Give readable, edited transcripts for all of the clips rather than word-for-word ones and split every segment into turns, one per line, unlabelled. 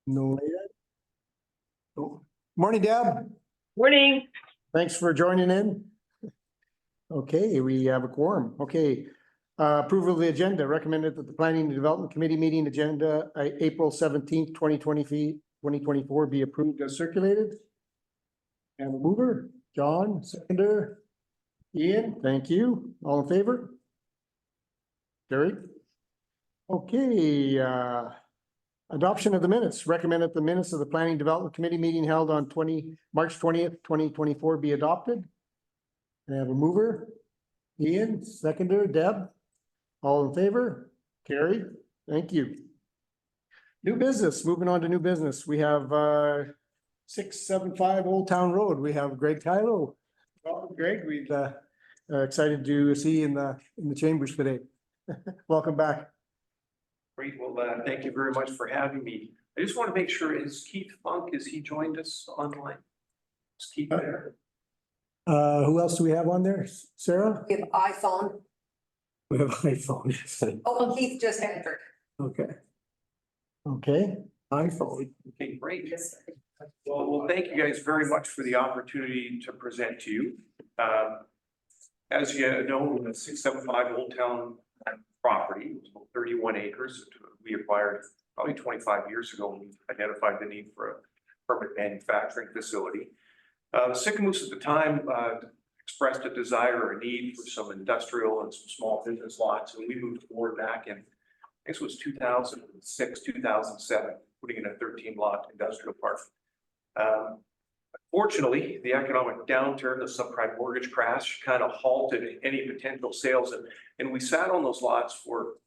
No. Oh, morning, Deb.
Morning.
Thanks for joining in. Okay, we have a quorum. Okay. Approval of the agenda recommended that the Planning and Development Committee meeting agenda, April 17th, 2024 be approved as circulated. And a mover, John, seconder, Ian, thank you. All in favor? Carried. Okay, adoption of the minutes. Recommended the minutes of the Planning Development Committee meeting held on March 20th, 2024 be adopted. I have a mover, Ian, seconder, Deb. All in favor? Carried. Thank you. New business, moving on to new business. We have 675 Old Town Road. We have Greg Tylo. Welcome, Greg. We're excited to see you in the chambers today. Welcome back.
Great. Well, thank you very much for having me. I just want to make sure, is Keith Funk, has he joined us online? Is Keith there?
Who else do we have on there? Sarah?
We have iPhone.
We have iPhone.
Oh, Keith just entered.
Okay. Okay, iPhone.
Okay, great. Well, thank you guys very much for the opportunity to present to you. As you know, the 675 Old Town property was about 31 acres. We acquired probably 25 years ago when we identified the need for a permanent manufacturing facility. Sycamoose at the time expressed a desire or a need for some industrial and some small business lots, and we moved forward back in, I guess it was 2006, 2007, putting in a 13-lot industrial park. Fortunately, the economic downturn, the subprime mortgage crash kind of halted any potential sales, and we sat on those lots for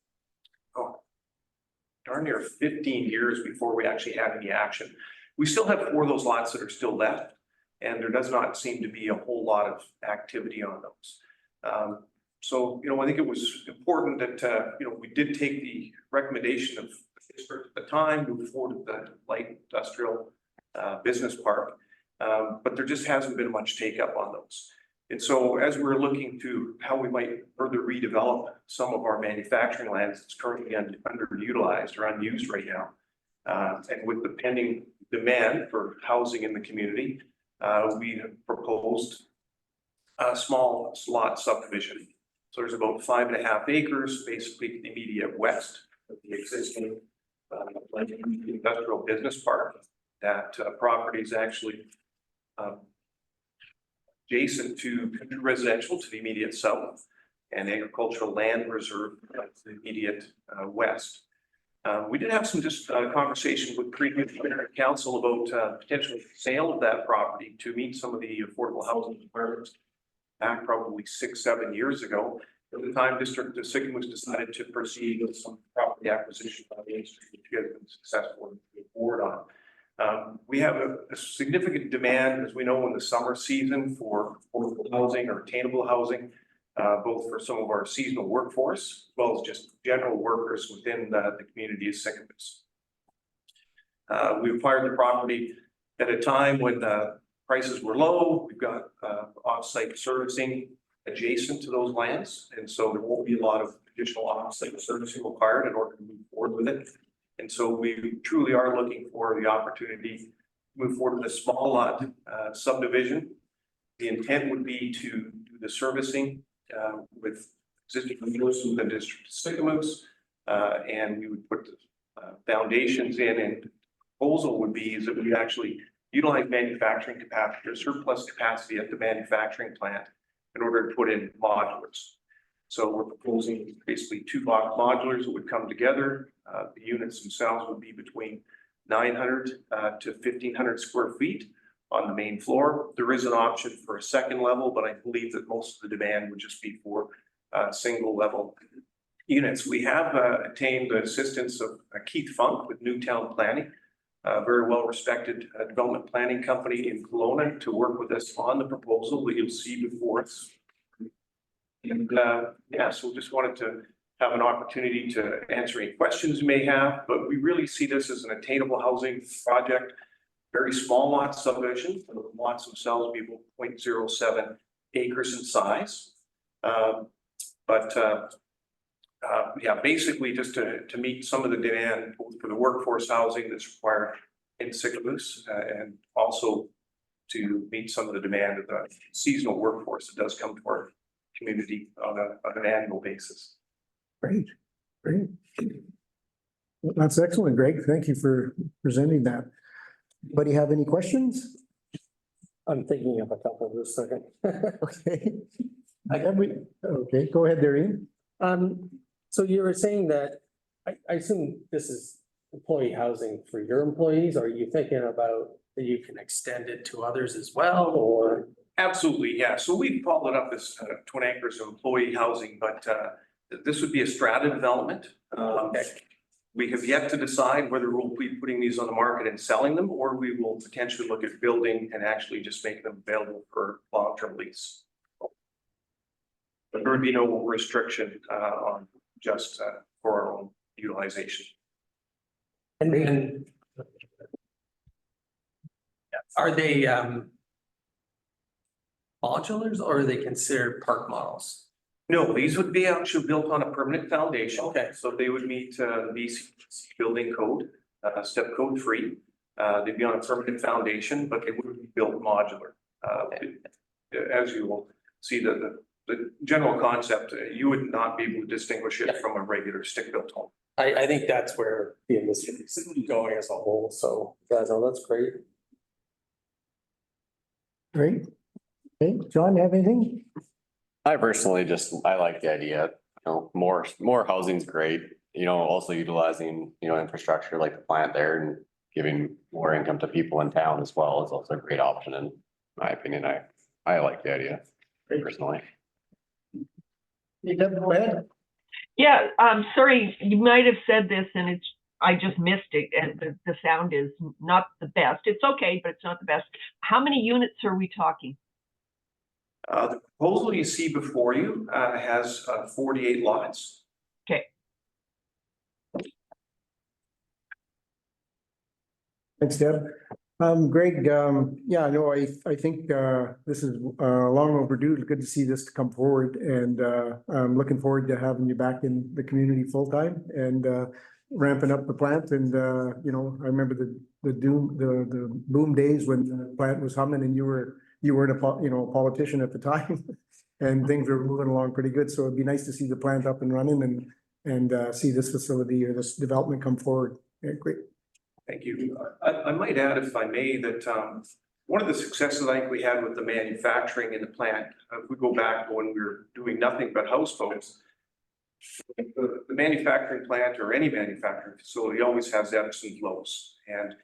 darn near 15 years before we actually had any action. We still have 4 of those lots that are still left, and there does not seem to be a whole lot of activity on those. So, I think it was important that, we did take the recommendation of the district at the time, move forward with the light industrial business park, but there just hasn't been much take up on those. And so as we're looking to how we might further redevelop some of our manufacturing lands that's currently underutilized or unused right now, and with the pending demand for housing in the community, we have proposed a small lot subdivision. So there's about 5.5 acres, basically to the immediate west of the existing industrial business park. That property is actually adjacent to residential to the immediate south and agricultural land reserve to the immediate west. We did have some conversation with previous council about potential sale of that property to meet some of the affordable housing requirements back probably 6-7 years ago. At the time, District of Sycamoose decided to proceed with some property acquisition by the industry, which we have been successful in moving forward on. We have a significant demand, as we know, in the summer season for affordable housing or attainable housing, both for some of our seasonal workforce, as well as just general workers within the community of Sycamoose. We acquired the property at a time when prices were low. We've got off-site servicing adjacent to those lands, and so there won't be a lot of additional off-site servicing required in order to move forward with it. And so we truly are looking for the opportunity to move forward with a small lot subdivision. The intent would be to do the servicing with existing windows in the District of Sycamoose, and we would put the foundations in, and the proposal would be is that we actually utilize manufacturing capacity or surplus capacity at the manufacturing plant in order to put in modulars. So we're proposing basically 2 block modulars that would come together. The units themselves would be between 900 to 1,500 square feet on the main floor. There is an option for a second level, but I believe that most of the demand would just be for single level units. We have attained the assistance of Keith Funk with Newtown Planning, a very well respected development planning company in Kelowna, to work with us on the proposal that you'll see before us. And so just wanted to have an opportunity to answer any questions you may have, but we really see this as an attainable housing project. Very small lot subdivision. The lots themselves will be about 0.07 acres in size. But yeah, basically just to meet some of the demand for the workforce housing that's required in Sicamous, and also to meet some of the demand of the seasonal workforce that does come to our community on an annual basis.
Great, great. That's excellent, Greg. Thank you for presenting that. Anybody have any questions?
I'm thinking of a couple this second.
Okay. Okay, go ahead there, Ian.
So you were saying that, I assume this is employee housing for your employees, or are you thinking about that you can extend it to others as well, or?
Absolutely, yeah. So we followed up as Twin Anchors employee housing, but this would be a strata development. We have yet to decide whether we'll be putting these on the market and selling them, or we will potentially look at building and actually just making them available for long-term lease. But there would be no restriction on just for our own utilization.
And then are they modulars, or are they considered park models?
No, these would be actually built on a permanent foundation.
Okay.
So they would meet the BC building code, step code 3. They'd be on a permanent foundation, but they would be built modular. As you will see, the general concept, you would not be able to distinguish it from a regular stick-built home.
I think that's where the industry is going as a whole, so that's great.
Great. Okay, John, you have anything?
I personally I like the idea, more housing's great, also utilizing, infrastructure like the plant there and giving more income to people in town as well is also a great option in my opinion. I like the idea personally.
Go ahead.
Yeah, sorry, you might have said this and I just missed it, and the sound is not the best. It's okay, but it's not the best. How many units are we talking?
The proposal you see before you has 48 lots.
Okay.
Thanks, Deb. Greg, yeah, no, I think this is long overdue. Good to see this come forward, and I'm looking forward to having you back in the community full time and ramping up the plant. And I remember the boom days when the plant was humming and you weren't a politician at the time, and things were moving along pretty good. So it'd be nice to see the plant up and running and see this facility or this development come forward. Yeah, great.
Thank you. I might add, if I may, that one of the successes I think we had with the manufacturing in the plant, if we go back to when we were doing nothing but houseboats, the manufacturing plant or any manufacturing facility always has ebbs and flows. And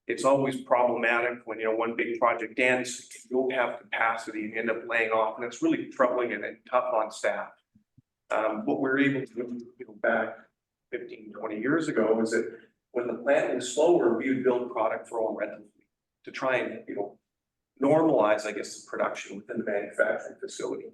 it's always problematic when, one big project ends, you don't have capacity and you end up laying off, and it's really troubling and tough on staff. What we're able to do back 15, 20 years ago is that when the plant was slower, we would build product for all rental to try and, normalize, I guess, the production within the manufacturing facility.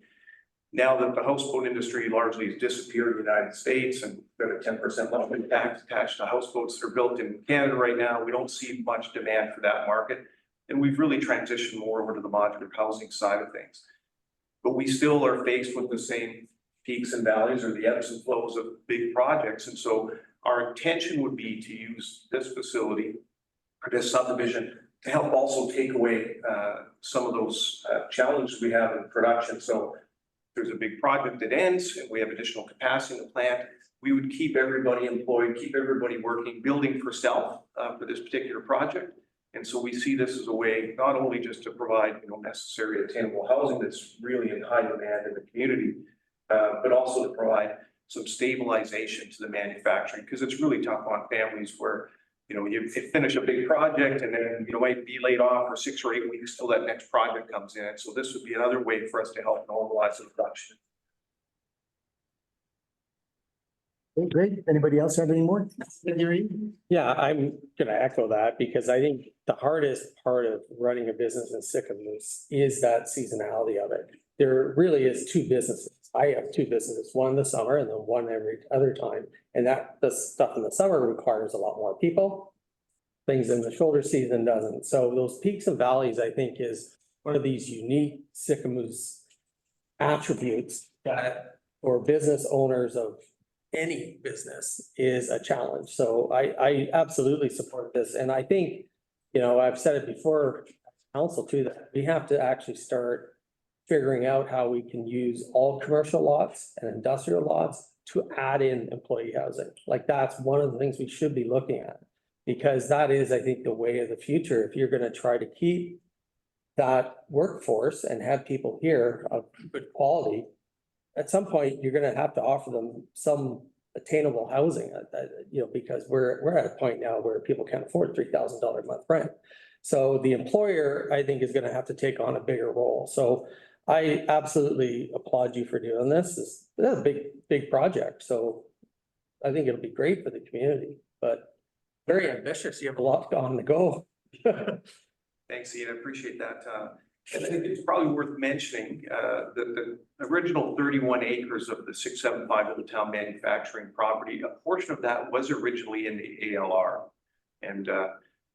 Now that the houseboat industry largely has disappeared in the United States and got a 10% level tax attached to houseboats that are built in Canada right now, we don't see much demand for that market. And we've really transitioned more over to the modular housing side of things. But we still are faced with the same peaks and valleys or the ebbs and flows of big projects. And so our intention would be to use this facility or this subdivision to help also take away some of those challenges we have in production. So there's a big project that ends and we have additional capacity in the plant, we would keep everybody employed, keep everybody working, building for self for this particular project. And so we see this as a way not only just to provide necessary attainable housing that's really in high demand in the community, but also to provide some stabilization to the manufacturing, because it's really tough on families where you finish a big project and then you might be laid off for 6 or 8 weeks till that next project comes in. So this would be another way for us to help normalize the production.
Okay, great. Anybody else have any more?
Yeah, I'm gonna echo that, because I think the hardest part of running a business in Sicamous is that seasonality of it. There really is 2 businesses. I have 2 businesses, one in the summer and then one every other time. And the stuff in the summer requires a lot more people. Things in the shoulder season doesn't. So those peaks and valleys, I think, is one of these unique Sicamous attributes that for business owners of any business is a challenge. So I absolutely support this. And I think, you know, I've said it before, council too, that we have to actually start figuring out how we can use all commercial lots and industrial lots to add in employee housing. Like that's one of the things we should be looking at. Because that is, I think, the way of the future. If you're gonna try to keep that workforce and have people here of good quality, at some point, you're gonna have to offer them some attainable housing, you know, because we're at a point now where people can't afford $3,000 a month rent. So the employer, I think, is gonna have to take on a bigger role. So I absolutely applaud you for doing this. This is a big project, so I think it'll be great for the community, but very ambitious. You have a lot on the go.
Thanks, Ian. I appreciate that. And I think it's probably worth mentioning that the original 31 acres of the 675 Old Town manufacturing property, a portion of that was originally in the ALR. And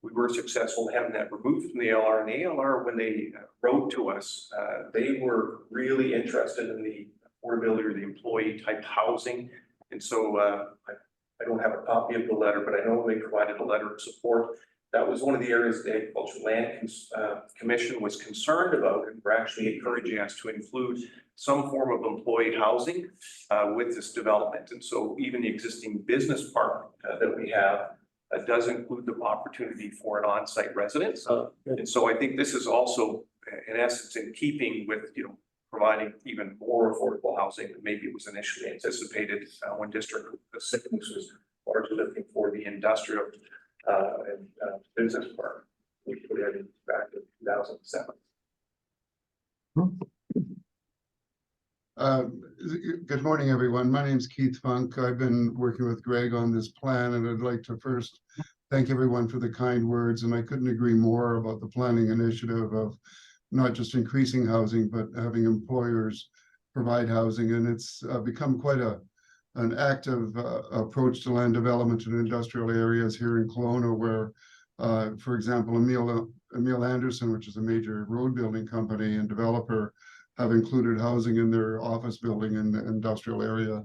we were successful in having that removed from the ALR. And the ALR, when they wrote to us, they were really interested in the affordability or the employee type housing. And so I don't have a copy of the letter, but I know they provided a letter of support. That was one of the areas the Agricultural Land Commission was concerned about, and we're actually encouraging us to include some form of employee housing with this development. And so even the existing business park that we have does include the opportunity for an on-site residence. And so I think this is also, in essence, in keeping with, you know, providing even more affordable housing than maybe it was initially anticipated when District 6 was largely looking for the industrial and business park, which we had back in 2007.
Good morning, everyone. My name is Keith Funk. I've been working with Greg on this plan, and I'd like to first thank everyone for the kind words. And I couldn't agree more about the planning initiative of not just increasing housing, but having employers provide housing. And it's become quite an active approach to land development in industrial areas here in Kelowna, where, for example, Emil Anderson, which is a major road building company and developer, have included housing in their office building in the industrial area.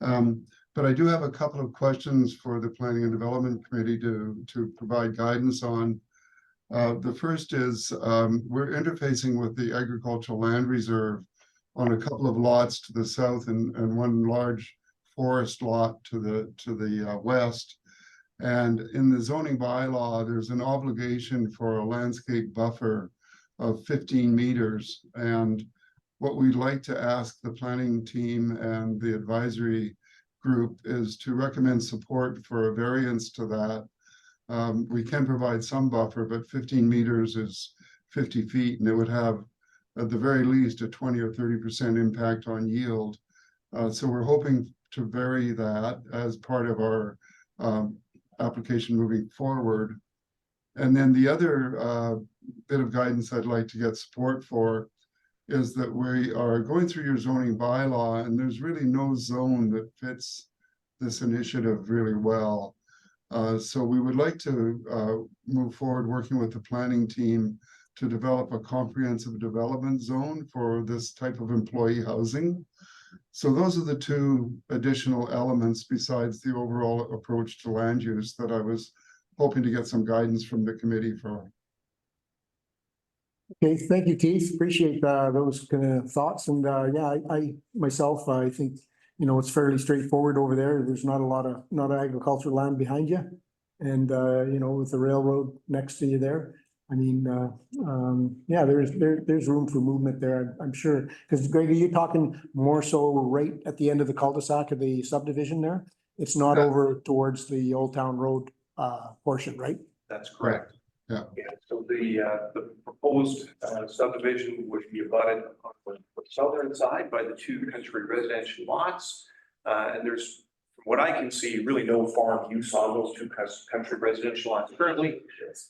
But I do have a couple of questions for the Planning and Development Committee to provide guidance on. The first is we're interfacing with the Agricultural Land Reserve on a couple of lots to the south and one large forest lot to the west. And in the zoning bylaw, there's an obligation for a landscape buffer of 15 meters. And what we'd like to ask the planning team and the advisory group is to recommend support for a variance to that. We can provide some buffer, but 15 meters is 50 feet, and it would have, at the very least, a 20 or 30% impact on yield. So we're hoping to vary that as part of our application moving forward. And then the other bit of guidance I'd like to get support for is that we are going through your zoning bylaw, and there's really no zone that fits this initiative really well. So we would like to move forward working with the planning team to develop a comprehensive development zone for this type of employee housing. So those are the two additional elements besides the overall approach to land use that I was hoping to get some guidance from the committee for.
Okay, thank you, Keith. Appreciate those kind of thoughts. And yeah, I myself, I think, you know, it's fairly straightforward over there. There's not a lot of agricultural land behind you. And, you know, with the railroad next to you there, I mean, yeah, there's room for movement there, I'm sure. Because Greg, are you talking more so right at the end of the cul-de-sac of the subdivision there? It's not over towards the Old Town Road portion, right?
That's correct.
Yeah.
So the proposed subdivision would be abutted on the southern side by the two country residential lots. And there's, from what I can see, really no farm use on those two country residential lots currently.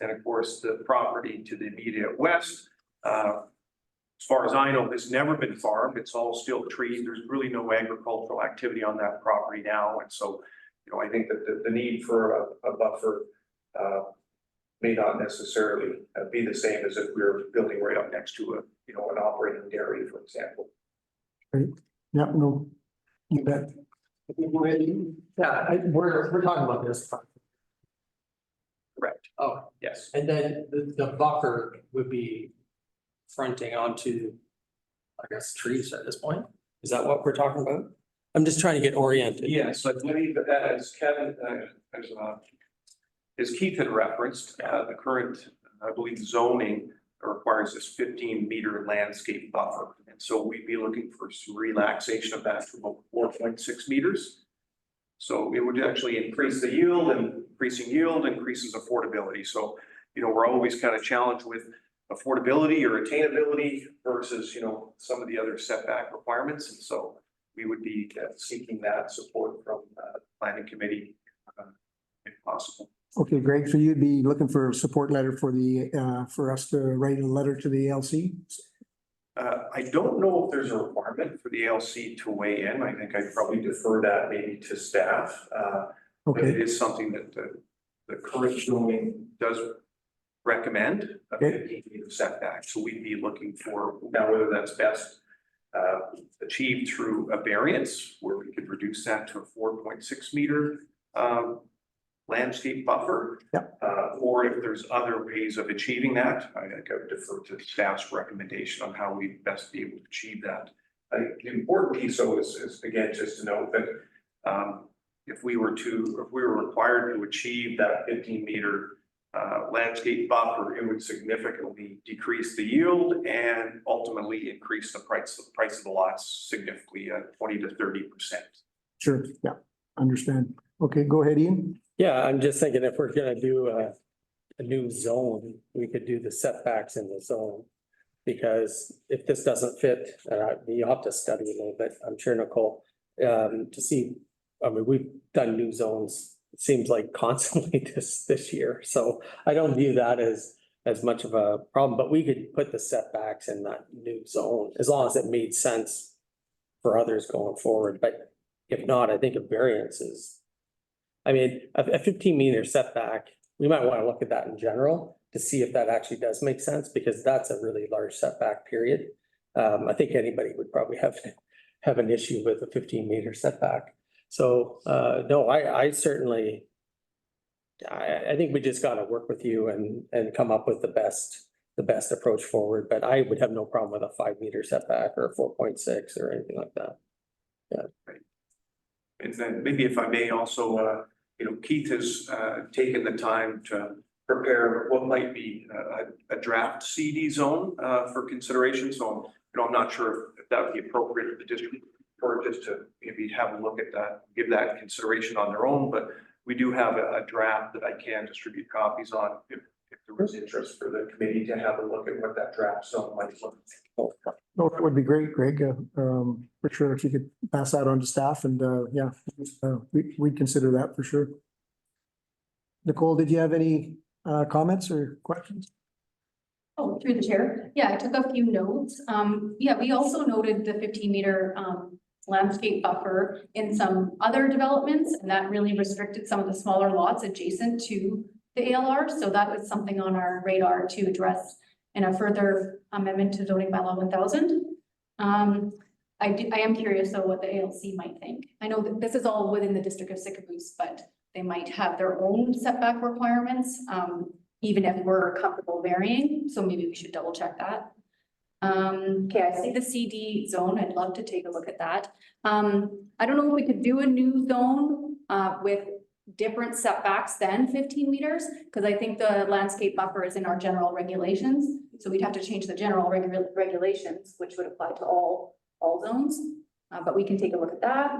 And of course, the property to the immediate west, as far as I know, has never been farmed. It's all still trees. There's really no agricultural activity on that property now. And so, you know, I think that the need for a buffer may not necessarily be the same as if we were building right up next to an operating dairy, for example.
Right. Yeah, no, you bet.
Yeah, we're talking about this.
Correct.
Oh,
Yes.
and then the buffer would be fronting onto, I guess, trees at this point? Is that what we're talking about? I'm just trying to get oriented.
Yes, I believe that as Kevin, as Keith had referenced, the current, I believe zoning requires this 15-meter landscape buffer. And so we'd be looking for some relaxation of that to about 4.6 meters. So it would actually increase the yield, and increasing yield increases affordability. So, you know, we're always kind of challenged with affordability or attainability versus, you know, some of the other setback requirements. And so we would be seeking that support from the planning committee if possible.
Okay, Greg, so you'd be looking for a support letter for the, for us to write a letter to the ALC?
I don't know if there's a requirement for the ALC to weigh in. I think I'd probably defer that maybe to staff. But it
Okay,
is something that the current zoning does recommend a
Okay.
15-meter setback. So we'd be looking for, now whether that's best achieved through a variance where we could reduce that to a 4.6 meter landscape buffer.
Yep.
Or if there's other ways of achieving that, I think I would defer to staff's recommendation on how we best be able to achieve that. I think the important piece though is again, just to note that if we were required to achieve that 15-meter landscape buffer, it would significantly decrease the yield and ultimately increase the price of the lots significantly at 20 to 30%.
sure, yeah, understand. Okay, go ahead, Ian.
Yeah, I'm just thinking if we're gonna do a new zone, we could do the setbacks in the zone. Because if this doesn't fit, you have to study a little bit, I'm sure, Nicole, to see. I mean, we've done new zones, it seems like constantly this year, so I don't view that as much of a problem, but we could put the setbacks in that new zone as long as it made sense for others going forward, but if not, I think a variance is. I mean, a 15-meter setback, we might want to look at that in general to see if that actually does make sense, because that's a really large setback period. I think anybody would probably have an issue with a 15-meter setback. So, no, I certainly, I think we just got to work with you and come up with the best approach forward, but I would have no problem with a 5-meter setback or a 4.6 or anything like that.
And then maybe if I may also, you know, Keith has taken the time to prepare what might be a draft CD zone for consideration. So, you know, I'm not sure if that would be appropriate for the district or just to maybe have a look at that, give that consideration on their own. But we do have a draft that I can distribute copies on if there was interest for the committee to have a look at what that draft zone might look like.
No, that would be great, Greg, for sure, if you could pass that on to staff and, yeah, we'd consider that for sure. Nicole, did you have any, comments or questions?
Oh, through the chair. Yeah, I took a few notes. Yeah, we also noted the 15-meter landscape buffer in some other developments, and that really restricted some of the smaller lots adjacent to the ALR. So that was something on our radar to address in a further amendment to zoning bylaw 1000. I am curious though what the ALC might think. I know that this is all within the district of Sicamous, but they might have their own setback requirements, even if we're comfortable varying. So maybe we should double check that. Okay, I see the CD zone. I'd love to take a look at that. I don't know if we could do a new zone with different setbacks than 15 meters, because I think the landscape buffer is in our general regulations. So we'd have to change the general regulations, which would apply to all zones. But we can take a look at that.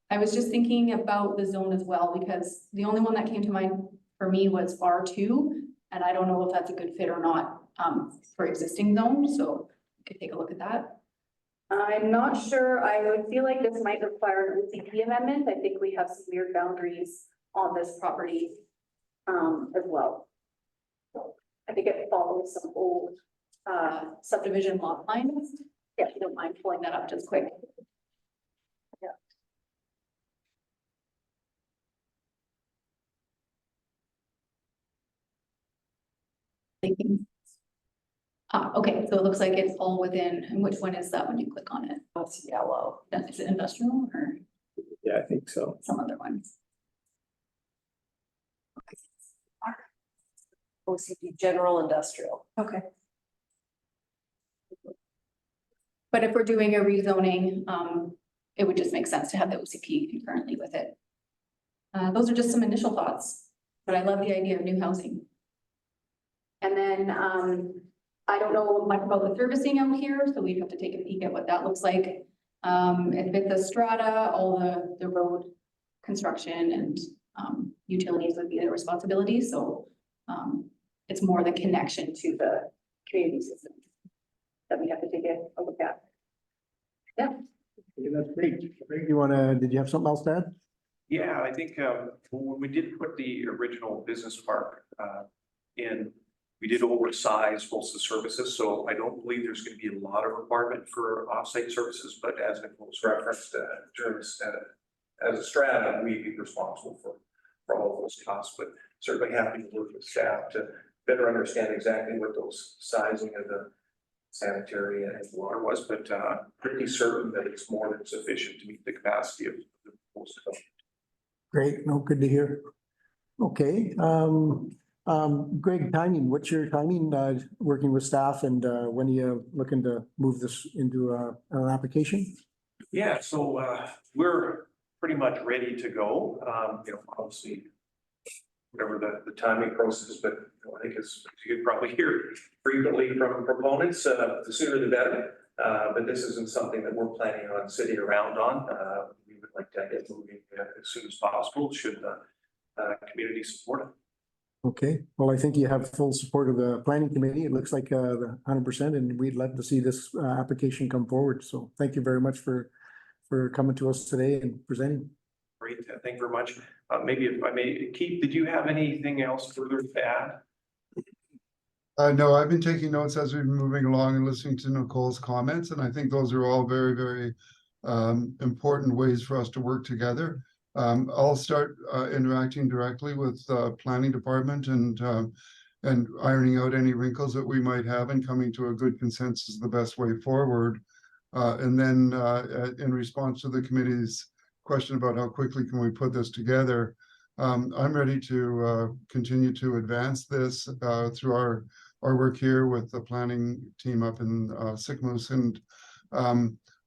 I was just thinking about the zone as well, because the only one that came to mind for me was R2, and I don't know if that's a good fit or not for existing zones, so we could take a look at that. I'm not sure. I would feel like this might require an OCP amendment. I think we have some weird boundaries on this property as well. I think it follows some old subdivision lot lines. Yeah, if you don't mind pulling that up just quick. Yeah. Thinking. Okay, so it looks like it's all within, and which one is that when you click on it?
That's yellow.
Is it industrial or?
Yeah, I think so.
some other ones.
OCP general industrial.
Okay. But if we're doing a rezoning, it would just make sense to have the OCP concurrently with it. Those are just some initial thoughts, but I love the idea of new housing. And then, I don't know much about the servicing out here, so we'd have to take a peek at what that looks like. If it's a strata, all the road construction and, utilities would be their responsibility, so, it's more the connection to the community system that we have to take a look at. Yeah.
Okay, that's great. Greg, did you have something else to add?
Yeah, I think when we did put the original business park in, we did oversize most of the services, so I don't believe there's going to be a lot of requirement for offsite services, but as Nicole was referenced, as a strata, we'd be responsible for all of those costs, but certainly happy to work with staff to better understand exactly what those sizing of the sanitary and water was, but pretty certain that it's more than sufficient to meet the capacity of the proposed development.
Great, no, good to hear. Okay, Greg, timing, what's your timing, working with staff, and when are you looking to move this into an application?
Yeah, so we're pretty much ready to go. Obviously, whatever the timing process, but I think as you could probably hear frequently from proponents, the sooner the better. But this isn't something that we're planning on sitting around on. We would like to get moving as soon as possible, should the community support it.
Okay, well, I think you have full support of the planning committee. It looks like the 100%, and we'd love to see this application come forward. So thank you very much for coming to us today and presenting.
Great, thank you very much. Maybe if I may, Keith, did you have anything else further to add?
No, I've been taking notes as we've been moving along and listening to Nicole's comments, and I think those are all very, very important ways for us to work together. I'll start interacting directly with the planning department and ironing out any wrinkles that we might have and coming to a good consensus, the best way forward. And then in response to the committee's question about how quickly can we put this together, I'm ready to continue to advance this through our work here with the planning team up in Sickmoose. And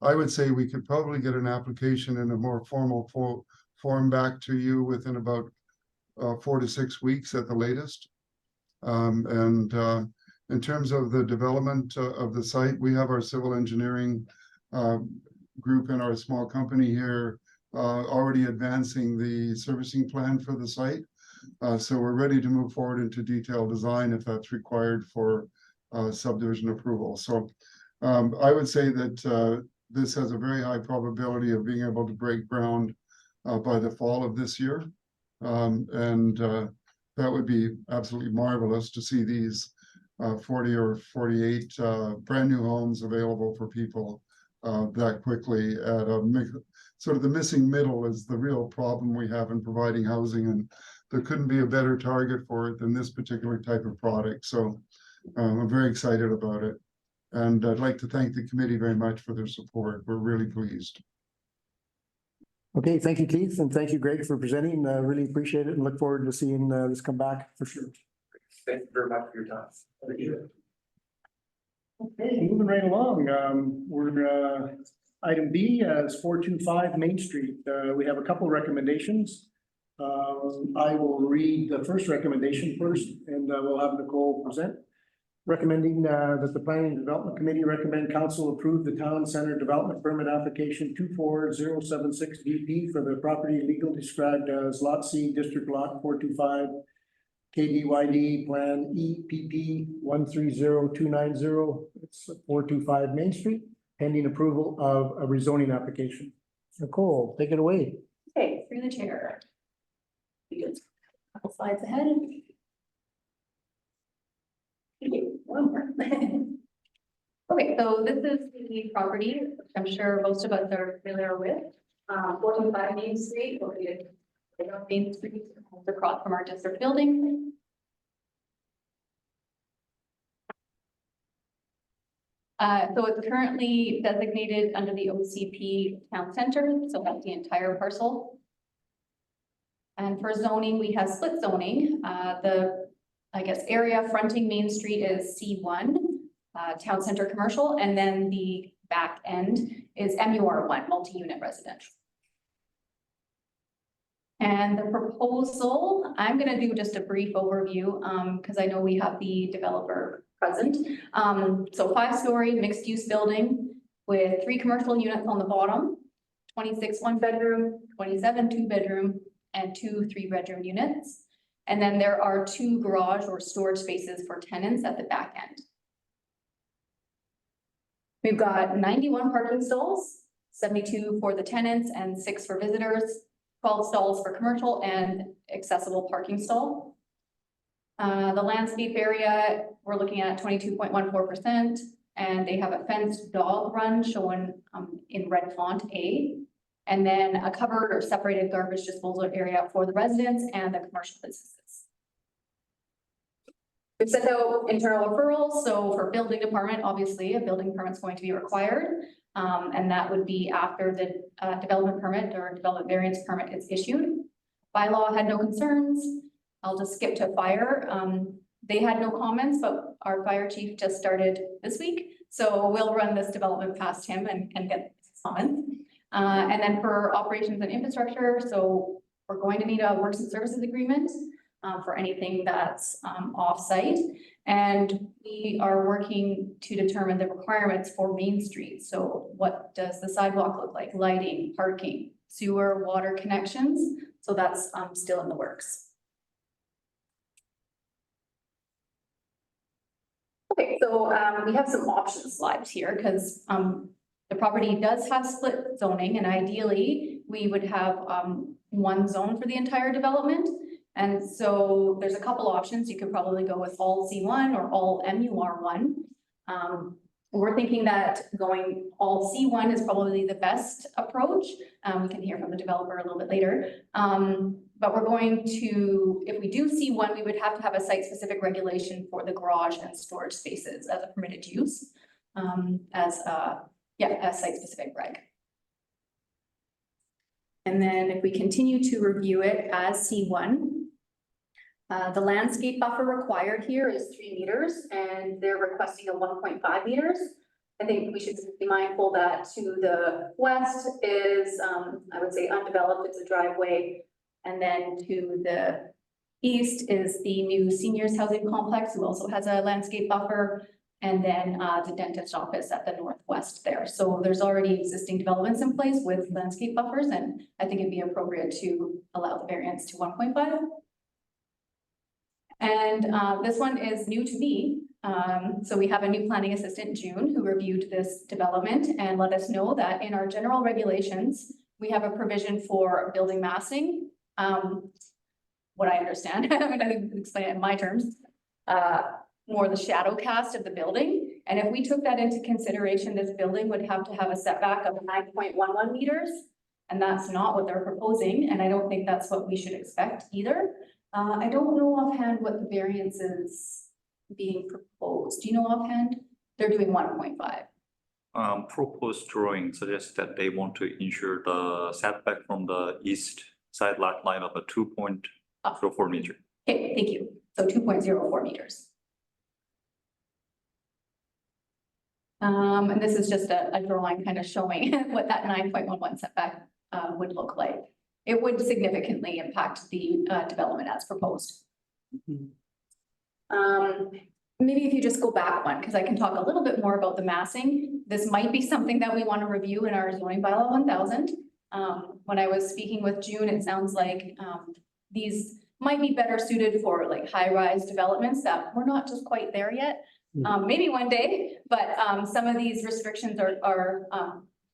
I would say we could probably get an application in a more formal form back to you within about 4 to 6 weeks at the latest. And in terms of the development of the site, we have our civil engineering group in our small company here already advancing the servicing plan for the site. So we're ready to move forward into detailed design if that's required for subdivision approval. So I would say that this has a very high probability of being able to break ground by the fall of this year. And that would be absolutely marvelous to see these 40 or 48 brand new homes available for people that quickly at a sort of the missing middle is the real problem we have in providing housing, and there couldn't be a better target for it than this particular type of product. So I'm very excited about it. And I'd like to thank the committee very much for their support. We're really pleased.
Okay, thank you, Keith, and thank you, Greg, for presenting. Really appreciate it and look forward to seeing this come back for sure.
Thank you very much for your time.
Thank you. Okay, moving right along, we're item B is 425 Main Street. We have a couple recommendations. I will read the first recommendation first, and we'll have Nicole present. Recommending that the Planning and Development Committee recommend council approve the Town Center Development Permit Application 24076 BP for the property legally described as Lot C, District Lot 425, KDYD Plan EPP 130290. It's 425 Main Street, pending approval of a rezoning application. Nicole, take it away.
Okay, through the chair. Couple slides ahead. One more. Okay, so this is the property, which I'm sure most of us are familiar with. 425 Main Street, located right on Main Street, across from our district building. So it's currently designated under the OCP town center, so that's the entire parcel. And for zoning, we have split zoning. I guess, area fronting Main Street is C1, town center commercial, and then the back end is MUR1, multi-unit residential. And the proposal, I'm gonna do just a brief overview, because I know we have the developer present. So 5-story mixed-use building with 3 commercial units on the bottom, 26 1-bedroom, 27 2-bedroom, and 2 3-bedroom units. And then there are 2 garage or storage spaces for tenants at the back end. We've got 91 parking stalls, 72 for the tenants and 6 for visitors, 12 stalls for commercial and accessible parking stall. The landscape area, we're looking at 22.14%, and they have a fenced dog run shown in red font A, and then a covered or separated garbage disposal area for the residents and the commercial businesses. We've sent out internal referrals, so for building department, obviously, a building permit is going to be required. And that would be after the development permit or development variance permit is issued. Bylaw had no concerns. I'll just skip to fire. They had no comments, but our fire chief just started this week. So we'll run this development past him and get comments. And then for operations and infrastructure, so we're going to need a works and services agreement for anything that's off-site. And we are working to determine the requirements for Main Street. So what does the sidewalk look like? Lighting, parking, sewer, water connections. So that's still in the works. Okay, so we have some option slides here because the property does have split zoning, and ideally we would have one zone for the entire development. And so there's a couple options. You could probably go with all C1 or all MUR1. We're thinking that going all C1 is probably the best approach. We can hear from the developer a little bit later. But we're going to, if we do C1, we would have to have a site-specific regulation for the garage and storage spaces as a permitted use, as site-specific reg. And then if we continue to review it as C1, the landscape buffer required here is 3 meters, and they're requesting a 1.5 meters. I think we should be mindful that to the west is, I would say, undeveloped, it's a driveway. And then to the east is the new seniors housing complex, who also has a landscape buffer. And then the dentist office at the northwest there. So there's already existing developments in place with landscape buffers, and I think it'd be appropriate to allow the variance to 1.5. And this one is new to me. So we have a new planning assistant, June, who reviewed this development and let us know that in our general regulations, we have a provision for building massing. What I understand, I'm going to explain it in my terms, more the shadow cast of the building. And if we took that into consideration, this building would have to have a setback of 9.11 meters. And that's not what they're proposing. And I don't think that's what we should expect either. I don't know offhand what the variance is being proposed. Do you know offhand? They're doing 1.5.
Proposed drawing suggests that they want to ensure the setback from the east side lot line of a 2.04 meter.
Okay, thank you. So 2.04 meters. And this is just a drawing kind of showing what that 9.11 setback would look like. It would significantly impact the development as proposed. Maybe if you just go back one, because I can talk a little bit more about the massing. This might be something that we want to review in our zoning bylaw 1000. When I was speaking with June, it sounds like these might be better suited for like high-rise developments that we're not just quite there yet. Maybe one day, but some of these restrictions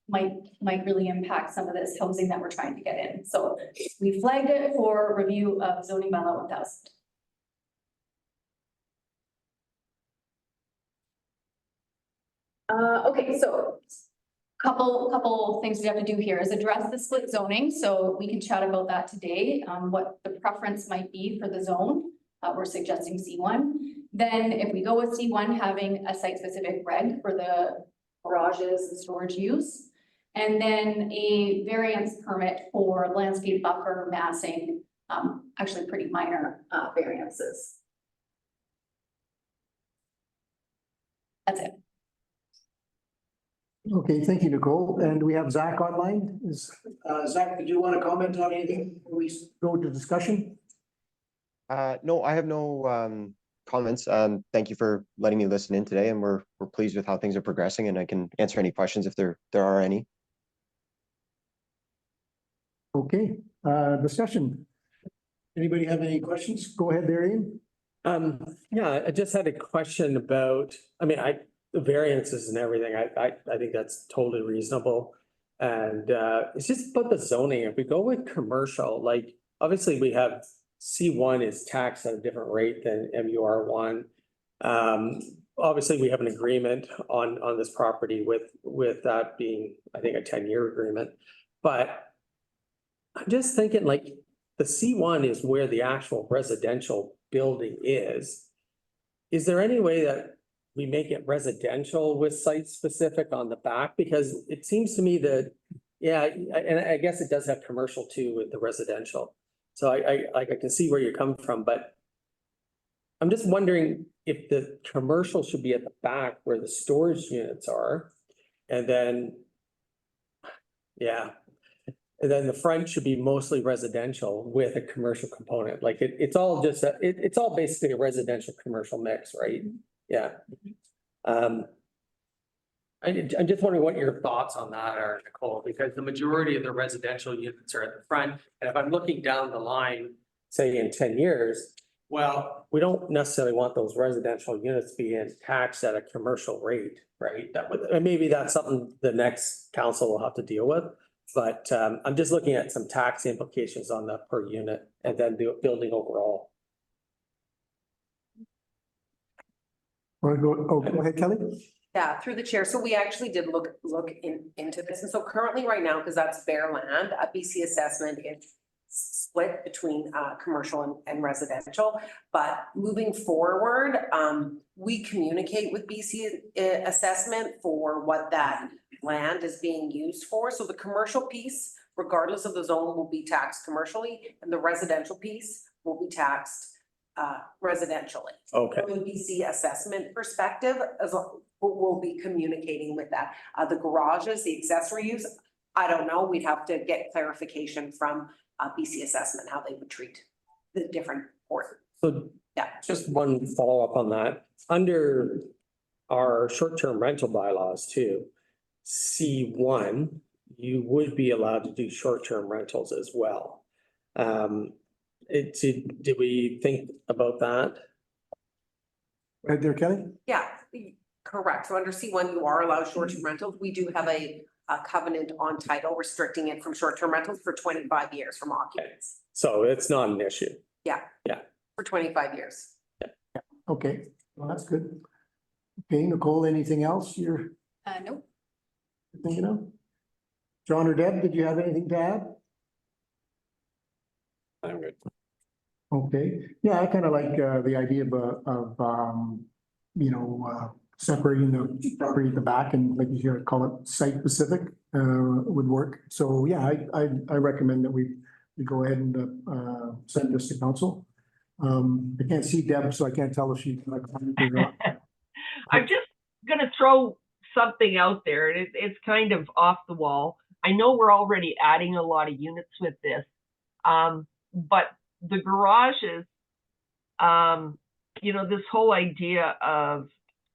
might really impact some of this housing that we're trying to get in. So we flagged it for review of zoning bylaw 1000. Okay, so couple things we have to do here is address the split zoning. So we can chat about that today, what the preference might be for the zone. We're suggesting C1. Then if we go with C1, having a site-specific reg for the garages and storage use. And then a variance permit for landscape buffer massing, actually pretty minor variances. That's it.
Okay, thank you, Nicole. And we have Zach online. Zach, did you want to comment on anything before we go to discussion?
No, I have no comments. Thank you for letting me listen in today, and we're pleased with how things are progressing, and I can answer any questions if there are any.
Okay, discussion. Anybody have any questions? Go ahead, Darian.
Yeah, I just had a question about, the variances and everything, I think that's totally reasonable. And it's just about the zoning. If we go with commercial, like, obviously we have C1 is taxed at a different rate than MUR1. Obviously we have an agreement on this property with that being, I think, a 10-year agreement. But I'm just thinking, like, the C1 is where the actual residential building is. Is there any way that we make it residential with site specific on the back? Because it seems to me that, yeah, and I guess it does have commercial too with the residential. So I can see where you're coming from, but I'm just wondering if the commercial should be at the back where the storage units are. And then, yeah. And then the front should be mostly residential with a commercial component. Like it's all just, it's all basically a residential commercial mix, right? Yeah. I'm just wondering what your thoughts on that are, Nicole, because the majority of the residential units are at the front. And if I'm looking down the line, say in 10 years, well, we don't necessarily want those residential units being taxed at a commercial rate, right? And maybe that's something the next council will have to deal with. But I'm just looking at some tax implications on the per unit and then the building overall.
Go ahead, Kelly.
Yeah, through the chair. So we actually did look into this. And so currently right now, because that's bare land, a BC assessment is split between commercial and residential. But moving forward, we communicate with BC assessment for what that land is being used for. So the commercial piece, regardless of the zone, will be taxed commercially, and the residential piece will be taxed residentially.
Okay.
From a BC assessment perspective, we'll be communicating with that. The garages, the accessory use, I don't know. We'd have to get clarification from BC assessment, how they would treat the different portions.
So
yeah,
just one follow-up on that. Under our short-term rental bylaws too, C1, you would be allowed to do short-term rentals as well. Did we think about that?
Right there, Kelly?
Yeah, correct. So under C1, you are allowed short-term rentals. We do have a covenant on title restricting it from short-term rentals for 25 years from occupants.
So it's not an issue.
Yeah.
Yeah.
For 25 years.
Yeah. Okay, well, that's good. Okay, Nicole, anything else you're
Nope.
thinking of? John or Deb, did you have anything to add?
I'm good.
Okay, yeah, I kind of like the idea of separating the property at the back and, like you call it, site specific would work. So yeah, I recommend that we go ahead and send this to council. I can't see Deb, so I can't tell if she's like or not.
I'm just gonna throw something out there, and it's kind of off the wall. I know we're already adding a lot of units with this, but the garages, this whole idea of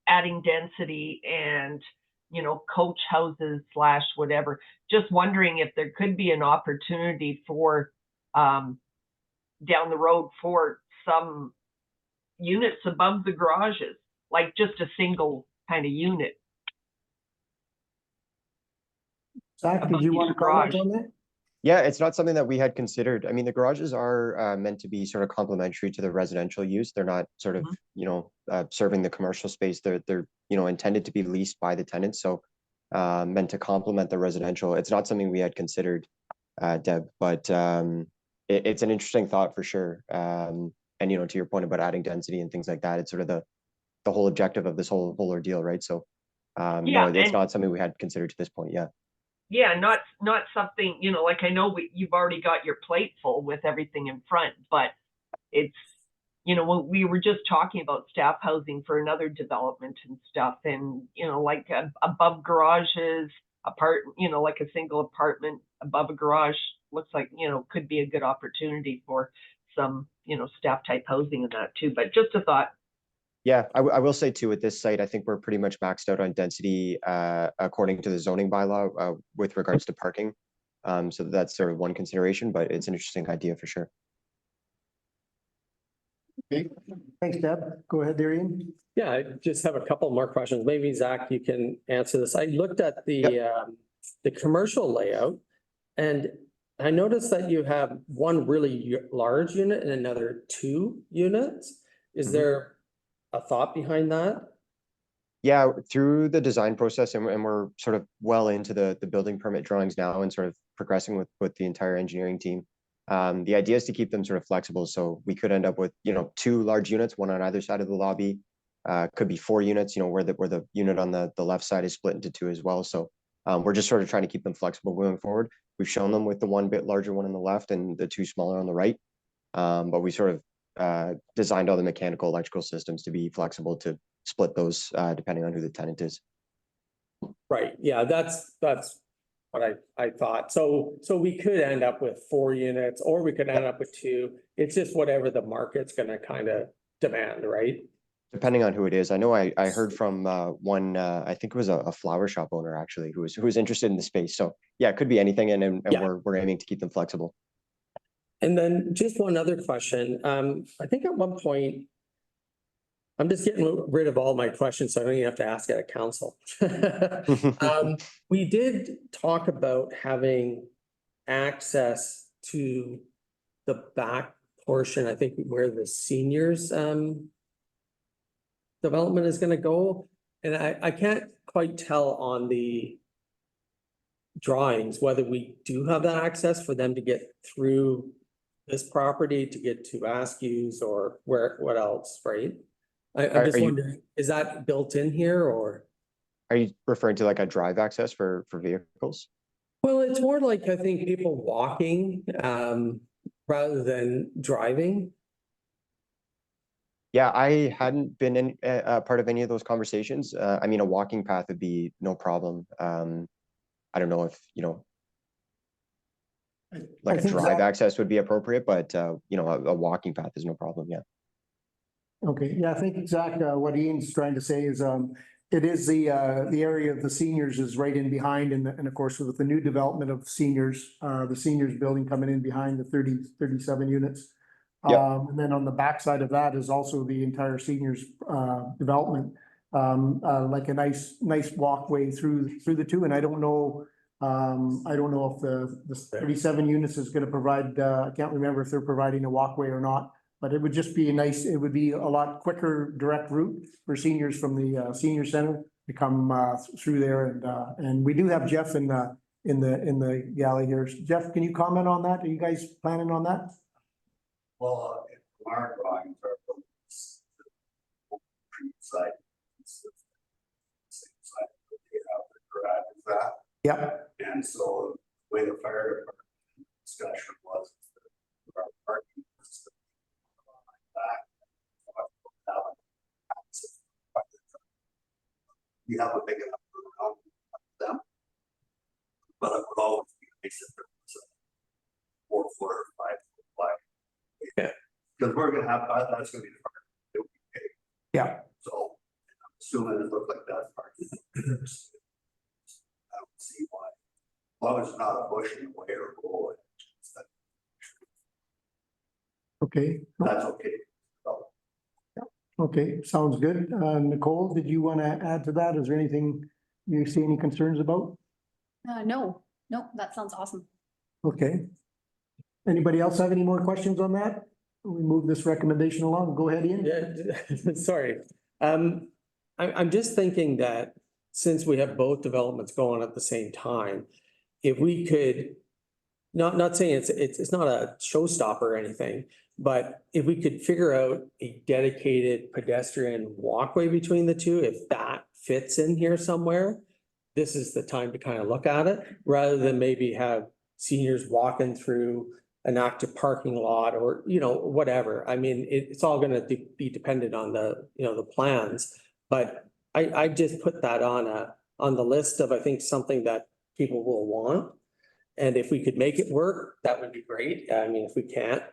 adding density and, coach houses / whatever, just wondering if there could be an opportunity for down the road for some units above the garages, like just a single kind of unit.
Zach, did you want to comment on that?
Yeah, it's not something that we had considered. I mean, the garages are meant to be sort of complementary to the residential use. They're not sort of, serving the commercial space. They're intended to be leased by the tenants. So meant to complement the residential. It's not something we had considered, Deb, but it's an interesting thought for sure. And to your point about adding density and things like that, it's sort of the whole objective of this whole ordeal, right? So, no,
Yeah,
it's
and-
not something we had considered to this point, yeah.
Yeah, not something, you know, like I know you've already got your plate full with everything in front, but it's, you know, when we were just talking about staff housing for another development and stuff, and, you know, like above garages, you know, like a single apartment above a garage, looks like, you know, could be a good opportunity for some, you know, staff type housing in that too, but just a thought.
Yeah, I will say too, at this site, I think we're pretty much maxed out on density according to the zoning bylaw with regards to parking. So that's sort of one consideration, but it's an interesting idea for sure.
Okay, thanks, Deb. Go ahead, Darian.
Yeah, I just have a couple more questions. Maybe Zach, you can answer this. I looked at the commercial layout, and I noticed that you have one really large unit and another 2 units. Is there a thought behind that?
Yeah, through the design process, and we're sort of well into the building permit drawings now and sort of progressing with the entire engineering team. The idea is to keep them sort of flexible, so we could end up with, you know, 2 large units, one on either side of the lobby. Could be 4 units, you know, where the unit on the left side is split into 2 as well. So we're just sort of trying to keep them flexible going forward. We've shown them with the one bit larger one on the left and the 2 smaller on the right. But we sort of designed all the mechanical electrical systems to be flexible to split those depending on who the tenant is.
Right, yeah, that's what I thought. So we could end up with 4 units, or we could end up with 2. It's just whatever the market's gonna kind of demand, right?
Depending on who it is. I know I heard from one, I think it was a flower shop owner actually, who was interested in the space. So yeah, it could be anything, and
Yeah.
we're aiming to keep them flexible.
And then just one other question. I think at one point, I'm just getting rid of all my questions, so I don't even have to ask at a council. We did talk about having access to the back portion, I think where the seniors development is gonna go. And I can't quite tell on the drawings whether we do have that access for them to get through this property to get to Askew's or what else, right? I'm just wondering, is that built in here, or?
Are you referring to like a drive access for vehicles?
Well, it's more like, I think, people walking rather than driving.
Yeah, I hadn't been in part of any of those conversations. I mean, a walking path would be no problem. I don't know if, you know, like a drive access would be appropriate, but you know, a walking path is no problem, yeah.
Okay, yeah, I think exactly what Ian's trying to say is, it is the area of the seniors is right in behind, and of course, with the new development of seniors, the seniors building coming in behind the 37 units.
Yeah.
And then on the backside of that is also the entire seniors development. Like a nice walkway through the 2, and I don't know if the 37 units is gonna provide, I can't remember if they're providing a walkway or not. But it would just be it would be a lot quicker direct route for seniors from the senior center to come through there, and we do have Jeff in the galley here. Jeff, can you comment on that? Are you guys planning on that?
Well, our drawings are side. Same side that they have the garage is that.
Yep.
And so the way the fire department discussion was that our parking system we have a big enough room for them, but it would always be nice if there was a 4 foot or 5 foot wide.
Yeah.
Because we're gonna have, that's gonna be the part that we pay.
Yeah.
So I'm assuming it looked like that part. I don't see why. As long as it's not a bush in the way or roll it.
Okay.
That's okay.
Okay, sounds good. Nicole, did you want to add to that? Is there anything you see any concerns about?
No, that sounds awesome.
Okay. Anybody else have any more questions on that? We move this recommendation along. Go ahead, Ian.
Yeah, sorry. I'm just thinking that since we have both developments going at the same time, if we could, not saying it's not a showstopper or anything, But if we could figure out a dedicated pedestrian walkway between the two, if that fits in here somewhere, this is the time to kind of look at it, rather than maybe have seniors walking through an active parking lot or, you know, whatever. I mean, it's all gonna be dependent on the, you know, the plans. But I just put that on the list of, I think, something that people will want. And if we could make it work, that would be great. I mean, if we can't,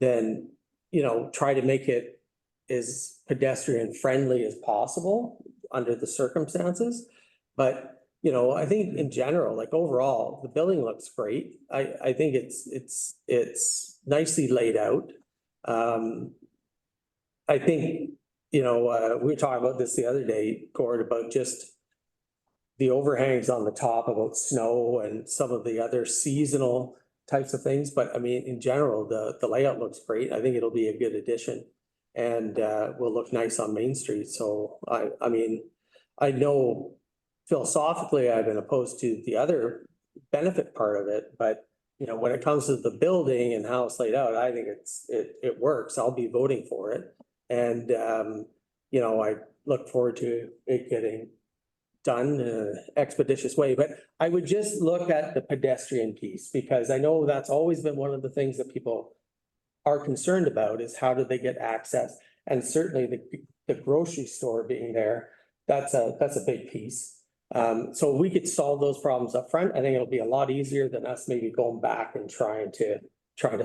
then, you know, try to make it as pedestrian friendly as possible under the circumstances. But, you know, I think in general, like overall, the building looks great. I think it's nicely laid out. I think, you know, we were talking about this the other day, Gord, about just the overhangs on the top about snow and some of the other seasonal types of things. But I mean, in general, the layout looks great. I think it'll be a good addition and will look nice on Main Street. So I mean, I know philosophically I've been opposed to the other benefit part of it, but you know, when it comes to the building and how it's laid out, I think it works. I'll be voting for it. And you know, I look forward to it getting done in an expeditious way. But I would just look at the pedestrian piece, because I know that's always been one of the things that people are concerned about, is how do they get access? And certainly the grocery store being there, that's a big piece. So we could solve those problems up front. I think it'll be a lot easier than us maybe going back and trying to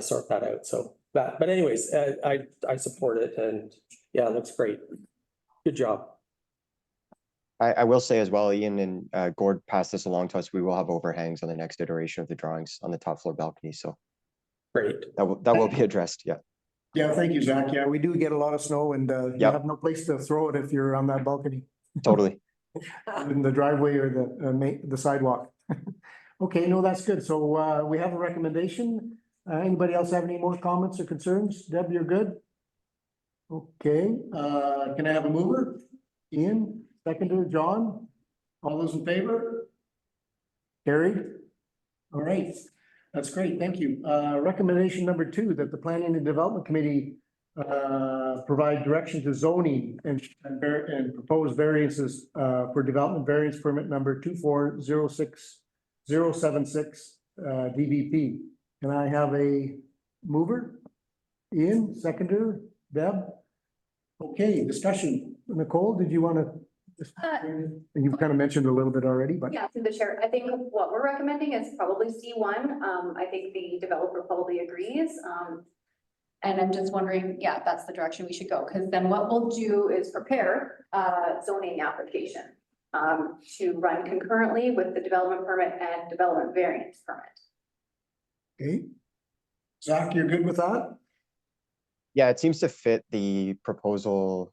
sort that out. So but anyways, I support it, and yeah, it looks great. Good job.
I will say as well, Ian and Gord passed this along to us. We will have overhangs on the next iteration of the drawings on the top floor balcony. So
Great.
that will be addressed. Yeah.
Yeah, thank you, Zach. Yeah, we do get a lot of snow and you
Yep.
have no place to throw it if you're on that balcony.
Totally.
In the driveway or the sidewalk. Okay, no, that's good. So we have a recommendation. Anybody else have any more comments or concerns? Deb, you're good? Okay, can I have a mover? Ian, seconder, John? All those in favor? Carried? All right, that's great, thank you. Recommendation number 2, that the Planning and Development Committee provide direction to zoning and propose variances for development variance permit number 2406076 DVP. Can I have a mover? Ian, seconder, Deb? Okay, discussion. Nicole, did you want to? You've kind of mentioned a little bit already, but.
Yeah, through the chair, I think what we're recommending is probably C1. I think the developer probably agrees. And I'm just wondering, yeah, that's the direction we should go, because then what we'll do is prepare a zoning application to run concurrently with the development permit and development variance permit.
Okay. Zach, you're good with that?
Yeah, it seems to fit the proposal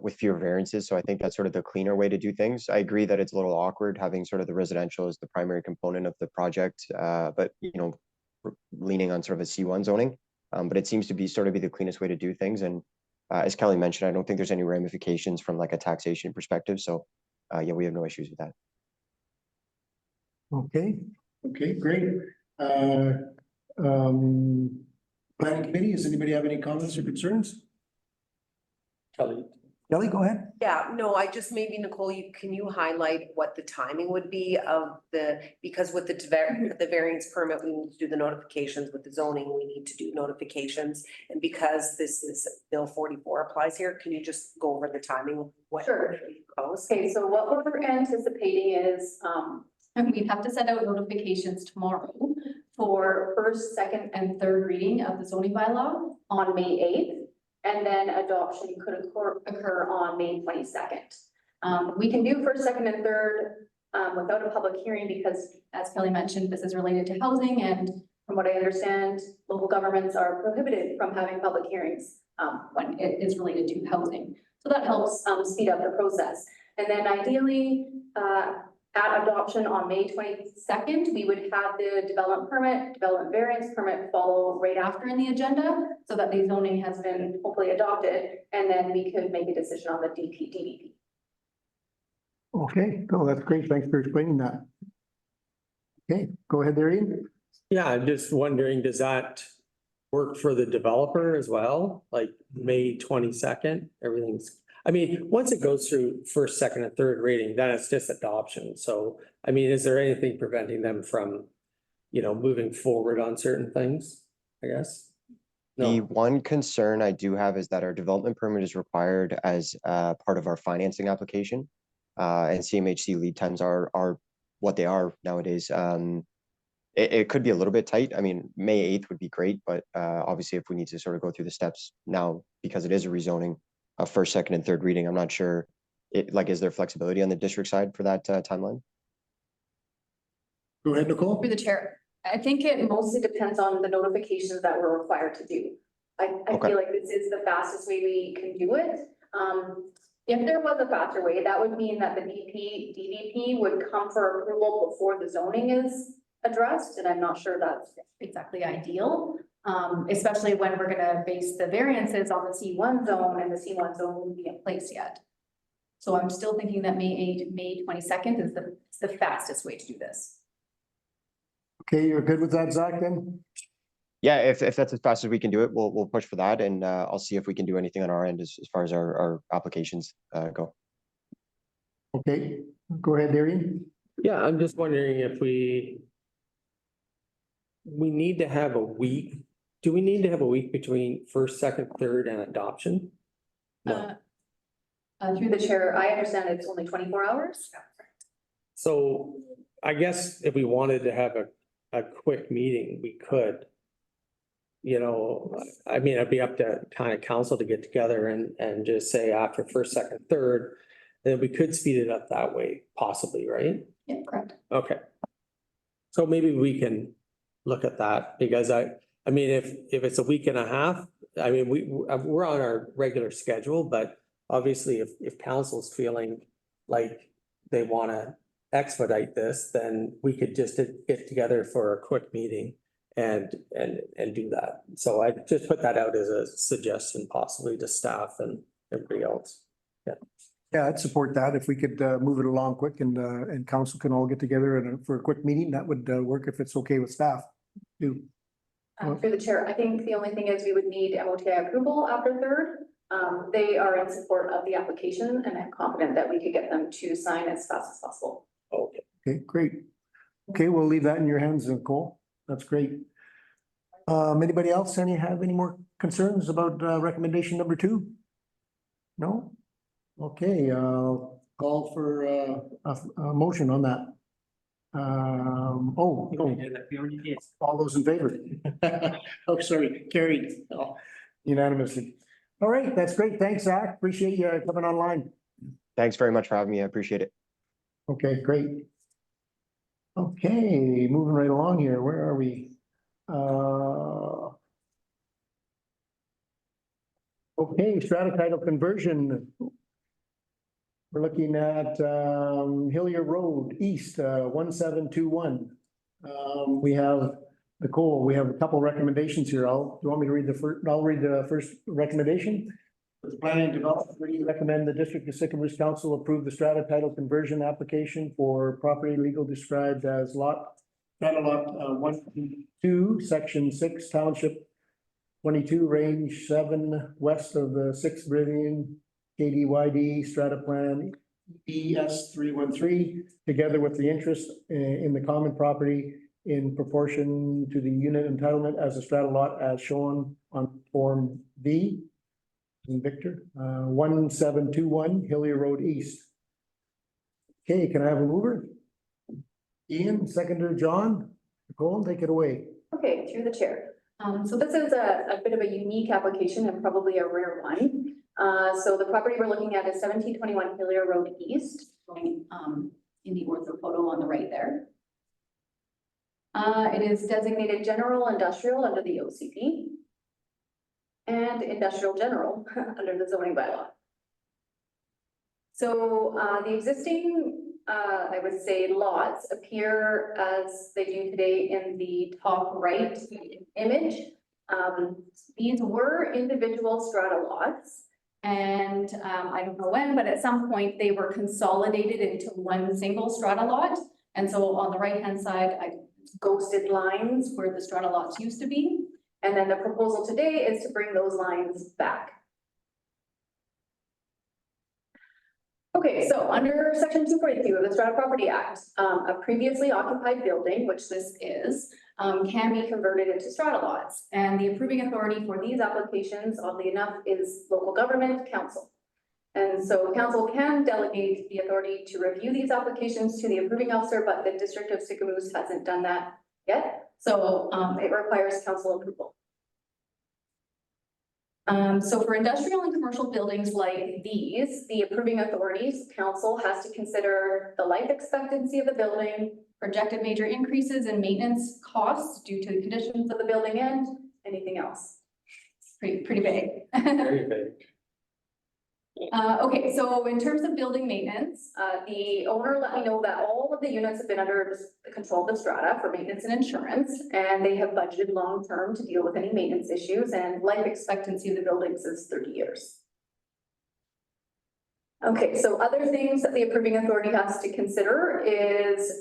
with fewer variances. So I think that's sort of the cleaner way to do things. I agree that it's a little awkward having sort of the residential as the primary component of the project, but you know, leaning on sort of a C1 zoning. But it seems to be the cleanest way to do things. And as Kelly mentioned, I don't think there's any ramifications from like a taxation perspective. So yeah, we have no issues with that.
Okay, okay, great. Planning committee, does anybody have any comments or concerns?
Kelly.
Kelly, go ahead.
Yeah, no, I just maybe, Nicole, can you highlight what the timing would be of because with the variance permit, we need to do the notifications. With the zoning, we need to do notifications. And because this is Bill 44 applies here, can you just go over the timing of what?
Sure. Okay, so what we're anticipating is, and we'd have to send out notifications tomorrow for first, second, and third reading of the zoning bylaw on May 8th. And then adoption could occur on May 22nd. We can do first, second, and third without a public hearing because, as Kelly mentioned, this is related to housing. And from what I understand, local governments are prohibited from having public hearings when it is related to housing. So that helps speed up the process. And then ideally, at adoption on May 22nd, we would have the development variance permit follow right after in the agenda so that the zoning has been hopefully adopted, and then we could make a decision on the DVP.
Okay, no, that's great. Thanks for explaining that. Okay, go ahead there, Ian.
Yeah, I'm just wondering, does that work for the developer as well, like May 22nd, everything's, I mean, once it goes through first, second and third reading, then it's just adoption. So, I mean, is there anything preventing them from, moving forward on certain things, I guess?
The
No,
one concern I do have is that our development permit is required as part of our financing application. And CMHC lead times are what they are nowadays. It could be a little bit tight. I mean, May 8th would be great, but obviously if we need to sort of go through the steps now, because it is a rezoning of first, second and third reading, I'm not sure. Is there flexibility on the district side for that timeline?
Go ahead, Nicole.
Through the chair, I think it mostly depends on the notifications that we're required to do. I
Okay.
feel like this is the fastest way we can do it. If there was a faster way, that would mean that the DVP would come for approval before the zoning is addressed, and I'm not sure that's exactly ideal. Especially when we're gonna base the variances on the C1 zone, and the C1 zone won't be in place yet. So I'm still thinking that May 22nd is the fastest way to do this.
Okay, you're good with that, Zach, then?
Yeah, if that's as fast as we can do it, we'll push for that, and I'll see if we can do anything on our end as far as our applications go.
Okay, go ahead, Darian.
yeah, I'm just wondering if we need to have a week. Do we need to have a week between first, second, third and adoption? No.
Through the chair, I understand it's only 24 hours.
So I guess if we wanted to have a quick meeting, we could. I mean, it'd be up to kind of council to get together and just say after first, second, third, then we could speed it up that way, possibly, right?
Yeah, correct.
Okay. So maybe we can look at that, because I mean, if it's a week and a half, I mean, we're on our regular schedule, but obviously if council's feeling like they want to expedite this, then we could just get together for a quick meeting and do that. So I just put that out as a suggestion possibly to staff and everybody else.
Yeah, I'd support that. If we could move it along quick and council can all get together for a quick meeting, that would work if it's okay with staff. Do.
Through the chair, I think the only thing is we would need MOTI approval after third. They are in support of the application, and I'm confident that we could get them to sign as fast as possible.
Okay.
Okay, great. Okay, we'll leave that in your hands, Nicole. That's great. Anybody else have any more concerns about recommendation number 2? No? Okay, call for a motion on that. All those in favor? Oh, sorry, carried unanimously. All right, that's great. Thanks, Zach. Appreciate you coming online.
Thanks very much for having me. I appreciate it.
Okay, great. Okay, moving right along here. Where are we? Okay, strata title conversion. We're looking at Hillier Road East, 1721. We have Nicole, we have a couple recommendations here. Do you want me to read the first? I'll read the first recommendation. The Planning and Development Committee recommend the District of Sycamores Council approve the strata title conversion application for property legal described as strata lot 1, 2, section 6, township 22, range 7, west of the 6th Meridian, KDYD strata plan ES 313, together with the interest in the common property in proportion to the unit entitlement as a strata lot as shown on Form V. In Victor, 1721 Hillier Road East. Okay, can I have a mover? Ian, seconder John. Nicole, take it away.
Okay, through the chair. So this is a bit of a unique application and probably a rare one. So the property we're looking at is 1721 Hillier Road East, going in the ortho photo on the right there. It is designated general industrial under the OCP and industrial general under the zoning bylaw. So the existing, I would say, lots appear as they do today in the top right image. These were individual strata lots. And I don't know when, but at some point they were consolidated into one single strata lot. And so on the right-hand side, I ghosted lines where the strata lots used to be. And then the proposal today is to bring those lines back. Okay, so under section 242 of the Strata Property Act, a previously occupied building, which this is, can be converted into strata lots. And the approving authority for these applications, oddly enough, is local government council. And so council can delegate the authority to review these applications to the approving officer, but the District of Sicamous hasn't done that yet. So it requires council approval. So for industrial and commercial buildings like these, the approving authorities, council has to consider the life expectancy of the building, projected major increases in maintenance costs due to the conditions of the building and anything else. Pretty big.
Very big.
Okay, so in terms of building maintenance, the owner let me know that all of the units have been under the control of the strata for maintenance and insurance, and they have budgeted long-term to deal with any maintenance issues, and life expectancy of the buildings is 30 years. Okay, so other things that the approving authority has to consider is,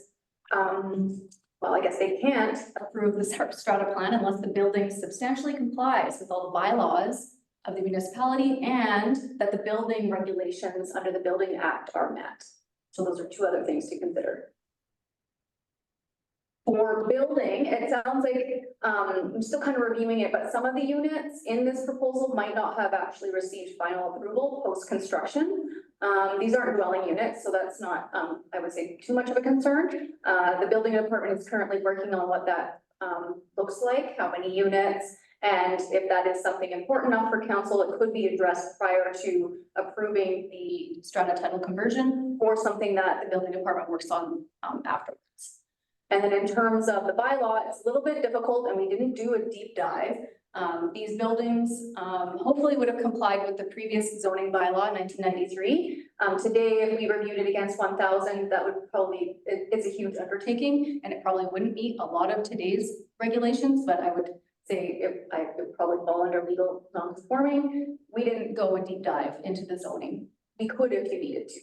well, I guess they can't approve the strata plan unless the building substantially complies with all the bylaws of the municipality and that the building regulations under the Building Act are met. So those are two other things to consider. For building, it sounds like, I'm still kind of reviewing it, but some of the units in this proposal might not have actually received final approval post-construction. These aren't dwelling units, so that's not, I would say, too much of a concern. The building department is currently working on what that looks like, how many units, and if that is something important enough for council, it could be addressed prior to approving the strata title conversion or something that the building department works on afterwards. And then in terms of the bylaw, it's a little bit difficult and we didn't do a deep dive. These buildings hopefully would have complied with the previous zoning bylaw in 1993. Today, if we reviewed it against 1,000, that would probably, it's a huge undertaking and it probably wouldn't meet a lot of today's regulations, but I would say it would probably fall under legal non-conforming. We didn't go a deep dive into the zoning. We could if you needed to.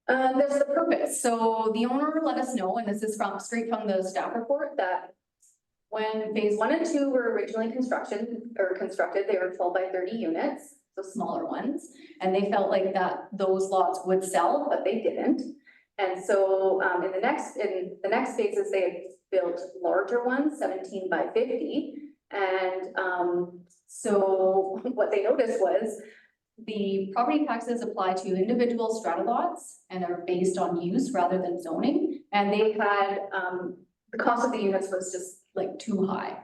There's the purpose. So the owner let us know, and this is straight from the staff report, that when phase 1 and 2 were originally constructed, they were 12 by 30 units, so smaller ones, and they felt like that those lots would sell, but they didn't. And so in the next phases, they have built larger ones, 17 by 50. And so what they noticed was the property taxes apply to individual strata lots and are based on use rather than zoning. And they had, the cost of the units was just like too high.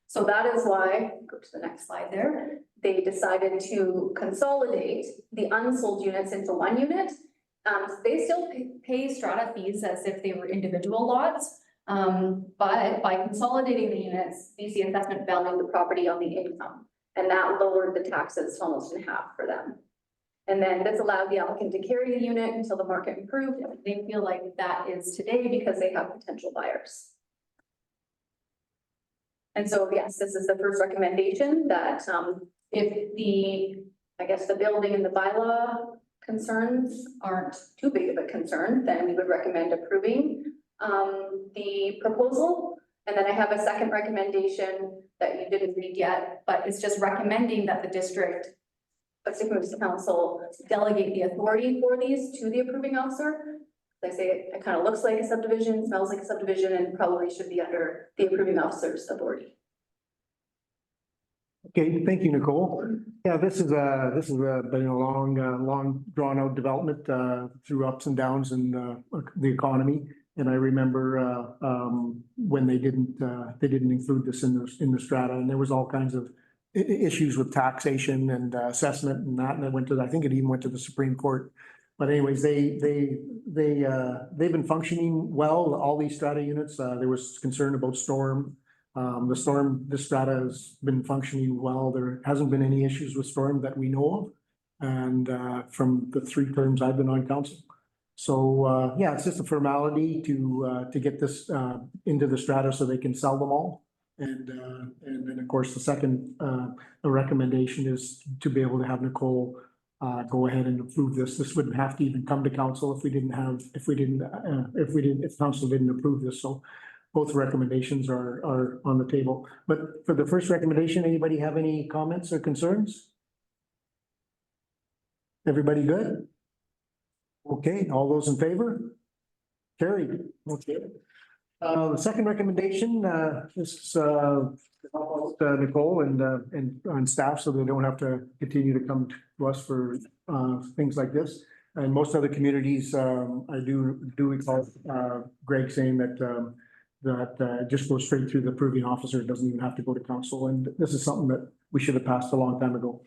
So that is why, go to the next slide there, they decided to consolidate the unsold units into one unit. They still pay strata fees as if they were individual lots, but by consolidating the units, BC Assessment valued the property on the income, and that lowered the taxes almost in half for them. And then this allowed the applicant to carry the unit until the market improved, and they feel like that is today because they have potential buyers. And so, yes, this is the first recommendation that if the building and the bylaw concerns aren't too big of a concern, then we would recommend approving the proposal. And then I have a second recommendation that you didn't read yet, but it's just recommending that the District of Sicamous Council delegate the authority for these to the approving officer. Like I say, it kind of looks like a subdivision, smells like a subdivision, and probably should be under the approving officer's authority.
Okay, thank you, Nicole. Yeah, this has been a long drawn out development through ups and downs in the economy. And I remember when they didn't include this in the strata, and there was all kinds of issues with taxation and assessment and that, and it went to, I think it even went to the Supreme Court. But anyways, they've been functioning well, all these strata units. There was concern about storm. The strata has been functioning well. There hasn't been any issues with storm that we know of. And from the 3 terms I've been on council. So yeah, it's just a formality to get this into the strata so they can sell them all. And then of course, the second recommendation is to be able to have Nicole go ahead and approve this. This wouldn't have to even come to council if council didn't approve this. So both recommendations are on the table. But for the first recommendation, anybody have any comments or concerns? Everybody good? Okay, all those in favor? Carried. Okay. The second recommendation, this is Nicole and staff, so they don't have to continue to come to us for things like this. And most other communities, I do recall Greg saying that just goes straight through the approving officer. It doesn't even have to go to council. And this is something that we should have passed a long time ago.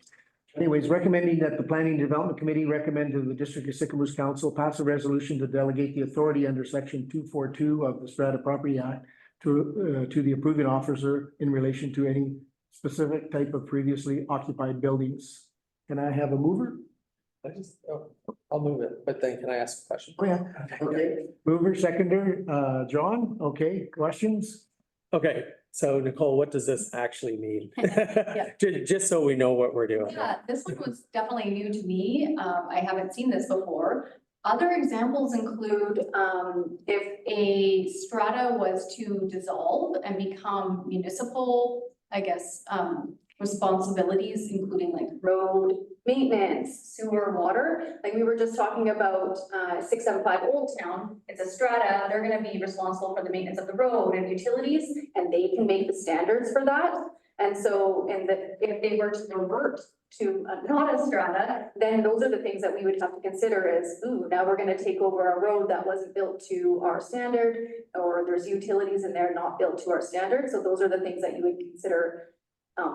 Anyways, recommending that the Planning and Development Committee recommend to the District of Sicamous Council pass a resolution to delegate the authority under section 242 of the Strata Property Act to the approving officer in relation to any specific type of previously occupied buildings. Can I have a mover?
I'll move it, but then can I ask a question?
Oh, yeah. Okay. Mover, seconder, John. Okay, questions?
Okay, so Nicole, what does this actually mean?
Yeah.
Just so we know what we're doing.
Yeah, this one was definitely new to me. I haven't seen this before. Other examples include, if a strata was to dissolve and become municipal, I guess, responsibilities, including like road
Maintenance, sewer, water, like we were just talking about, 675 Old Town, it's a strata, they're gonna be responsible for the maintenance of the road and utilities, and they can make the standards for that. And so, if they were to revert to not a strata, then those are the things that we would have to consider as, ooh, now we're gonna take over a road that wasn't built to our standard, or there's utilities in there not built to our standard, so those are the things that you would consider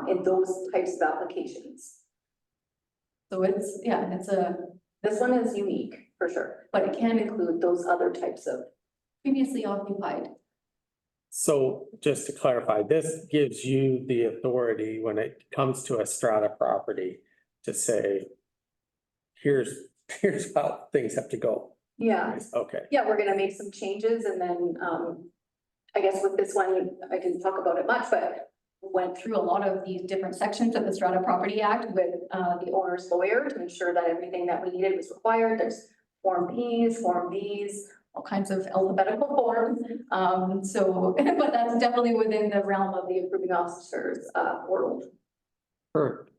in those types of applications.
so it's, yeah,
This one is unique, for sure, but it can include those other types of.
previously occupied.
So just to clarify, this gives you the authority when it comes to a strata property to say, here's how things have to go.
Yeah,
Okay.
yeah, we're gonna make some changes and then, I guess with this one, I didn't talk about it much, but
Went through a lot of these different sections of the Strata Property Act with
the owner's lawyer to ensure that everything that we needed was required. There's Form Ps, Form Vs,
all kinds of alphabetical forms. So, but that's definitely within the realm of
the approving officer's world.
Perfect.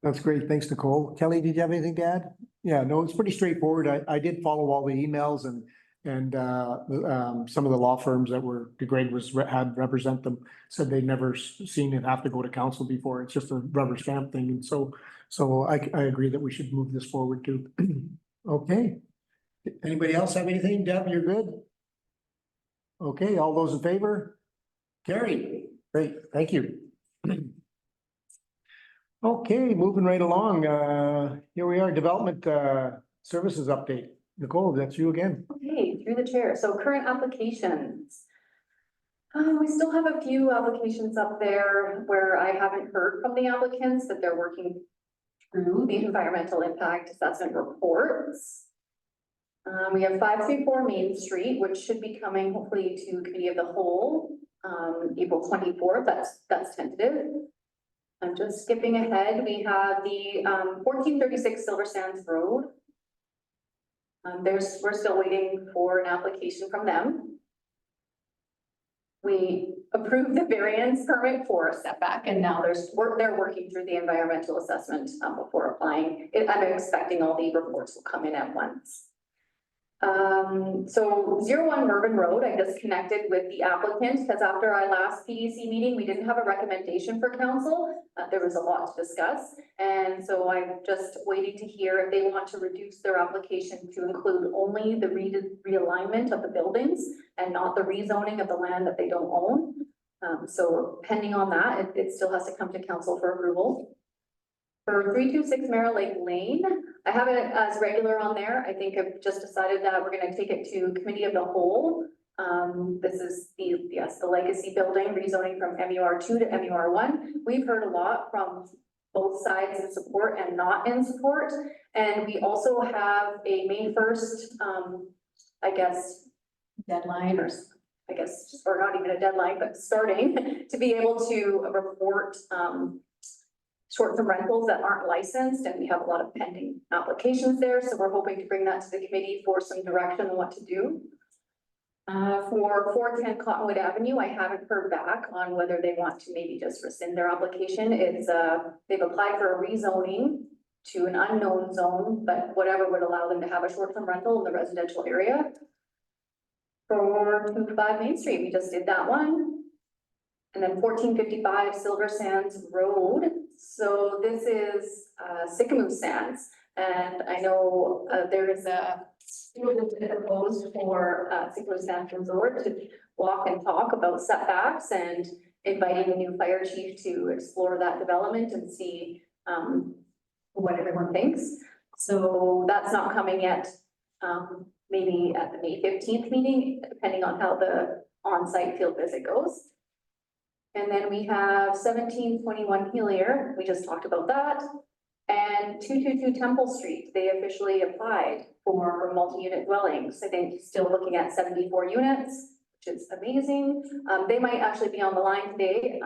That's great. Thanks, Nicole. Kelly, did you have anything to add? Yeah, no, it's pretty straightforward. I did follow all the emails and some of the law firms that Greg had represent them said they'd never seen it have to go to council before. It's just a rubber stamp thing. And so I agree that we should move this forward too. Okay. Anybody else have anything? Deb, you're good? Okay, all those in favor? Carried. Great, thank you. Okay, moving right along. Here we are, development services update. Nicole, that's you again.
Okay, through the chair. So current applications. We still have a few applications up there where I haven't heard from the applicants that they're working through the environmental impact assessment reports. We have 534 Main Street, which should be coming hopefully to committee of the whole, April 24th. That's tentative. I'm just skipping ahead. We have the 1436 Silver Sands Road. We're still waiting for an application from them. We approved the variance permit for a setback, and now they're working through the environmental assessment before applying. I'm expecting all the reports will come in at once. So 01 Mervyn Road, I just connected with the applicant because after our last PDC meeting, we didn't have a recommendation for council. There was a lot to discuss. And so I'm just waiting to hear if they want to reduce their application to include only the realignment of the buildings and not the rezoning of the land that they don't own. So pending on that, it still has to come to council for approval. For 326 Merrill Lake Lane, I have it as regular on there. I think I've just decided that we're going to take it to committee of the whole. This is the legacy building rezoning from MUR2 to MUR1. We've heard a lot from both sides in support and not in support. And we also have a May 1st, I guess, deadline or not even a deadline, but starting to be able to report short-term rentals that aren't licensed, and we have a lot of pending applications there. So we're hoping to bring that to the committee for some direction on what to do. For 410 Cottonwood Avenue, I haven't heard back on whether they want to maybe just rescind their application. It's, they've applied for a rezoning to an unknown zone, but whatever would allow them to have a short-term rental in the residential area. For 225 Main Street, we just did that one. And then 1455 Silver Sands Road. So this is Sycamore Sands. And I know there is a proposed for Sycamore Sands Resort to walk and talk about setbacks and inviting the new fire chief to explore that development and see what everyone thinks. So that's not coming yet. Maybe at the May 15th meeting, depending on how the on-site field visit goes. And then we have 1721 Hillier, we just talked about that. And 222 Temple Street, they officially applied for multi-unit dwellings. I think still looking at 74 units, which is amazing. They might actually be on the line today.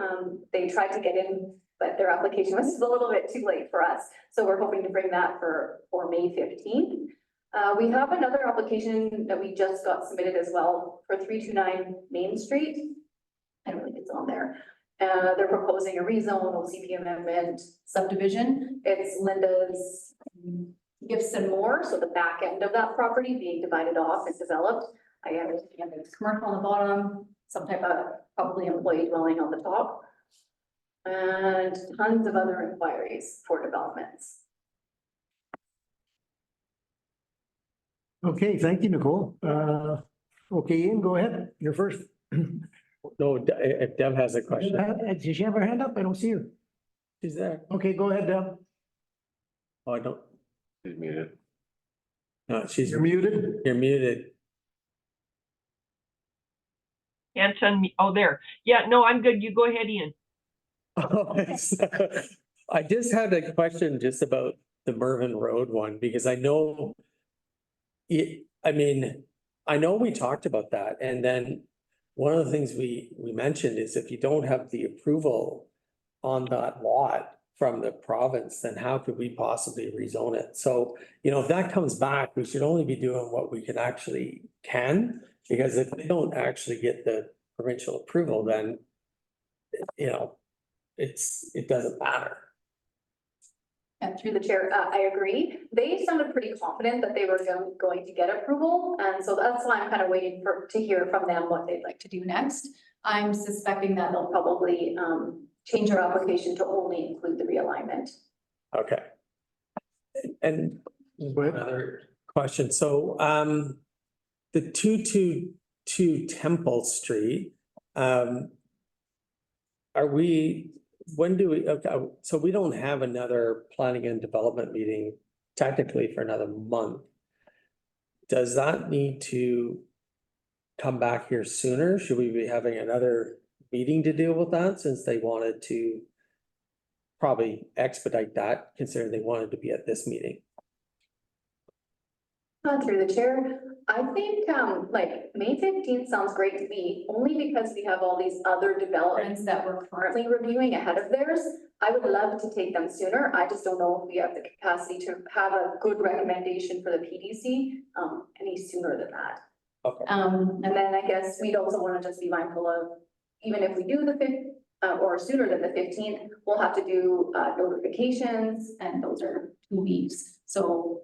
They tried to get in, but their application was a little bit too late for us. So we're hoping to bring that for May 15th. We have another application that we just got submitted as well for 329 Main Street. I don't think it's on there. They're proposing a rezone, OCP amendment subdivision. It's Linda's Gifts and More, so the back end of that property being divided off and developed. I understand there's commercial on the bottom, some type of probably employee dwelling on the top. And tons of other inquiries for developments.
Okay, thank you, Nicole. Okay, Ian, go ahead. You're first.
No, if Deb has a question,
Did she have her hand up? I don't see her.
she's there.
Okay, go ahead, Deb.
Oh, I don't,
She's muted.
no, she's,
You're muted.
you're muted.
Can't unmute. Oh, there. Yeah, no, I'm good. You go ahead, Ian.
I just had a question just about the Mervyn Road one, because I know I mean, I know we talked about that, and then one of the things we mentioned is if you don't have the approval on that lot from the province, then how could we possibly rezone it? So, you know, if that comes back, we should only be doing what we can, because if they don't actually get the provincial approval, then, you know, it doesn't matter.
And through the chair, I agree. They sounded pretty confident that they were going to get approval. And so that's why I'm kind of waiting to hear from them what they'd like to do next. I'm suspecting that they'll probably change their application to only include the realignment.
Okay. And another question. So, the 222 Temple Street, okay, so we don't have another planning and development meeting technically for another month. Does that need to come back here sooner? Should we be having another meeting to deal with that, since they wanted to probably expedite that, considering they wanted to be at this meeting?
Through the chair, I think like May 15th sounds great to me, only because we have all these other developments that we're currently reviewing ahead of theirs. I would love to take them sooner. I just don't know if we have the capacity to have a good recommendation for the PDC any sooner than that.
Okay.
And then I guess we'd also want to just be mindful of, even if we do the 5th or sooner than the 15th, we'll have to do notifications, and those are 2 weeks. So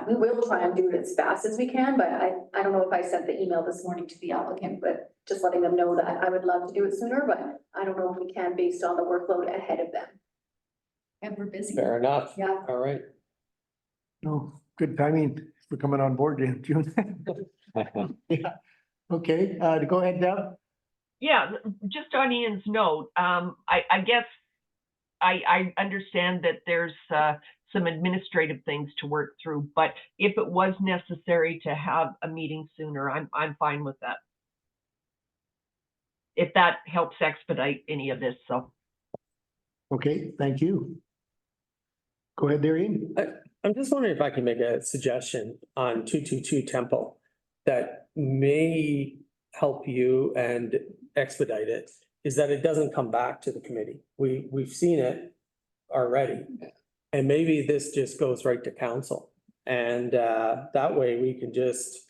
we will try and do it as fast as we can, but I don't know if I sent the email this morning to the applicant, but just letting them know that I would love to do it sooner, but I don't know if we can based on the workload ahead of them. And we're busy.
Fair enough.
Yeah.
All right.
No, good timing for coming on board, June. Yeah. Okay, go ahead, Deb.
Yeah, just on Ian's note, I guess I understand that there's some administrative things to work through, but if it was necessary to have a meeting sooner, I'm fine with that. If that helps expedite any of this, so.
Okay, thank you. Go ahead, Darian.
I'm just wondering if I can make a suggestion on 222 Temple that may help you and expedite it, is that it doesn't come back to the committee. We've seen it already. And maybe this just goes right to council. And that way we can just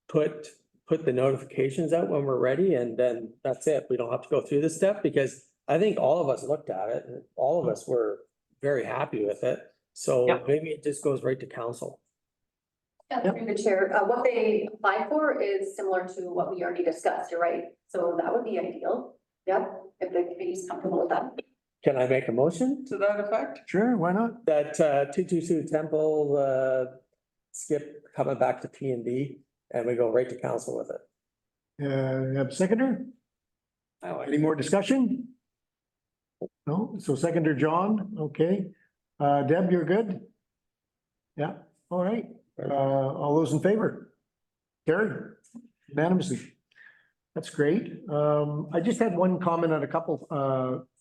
put put the notifications out when we're ready and then that's it. We don't have to go through this step because I think all of us looked at it and all of us were very happy with it. So
Yep.
maybe it just goes right to council.
Yeah, through the chair, what they applied for is similar to what we already discussed, you're right, so that would be ideal. Yep, if the committee's comfortable with that.
Can I make a motion to that effect?
Sure, why not?
That 222 Temple skip coming back to P and D and we go right to council with it.
Have a seconder? Any more discussion? No, so seconder John, okay. Deb, you're good? Yeah, all right. All those in favor? Carried unanimously. That's great. I just had one comment on a couple,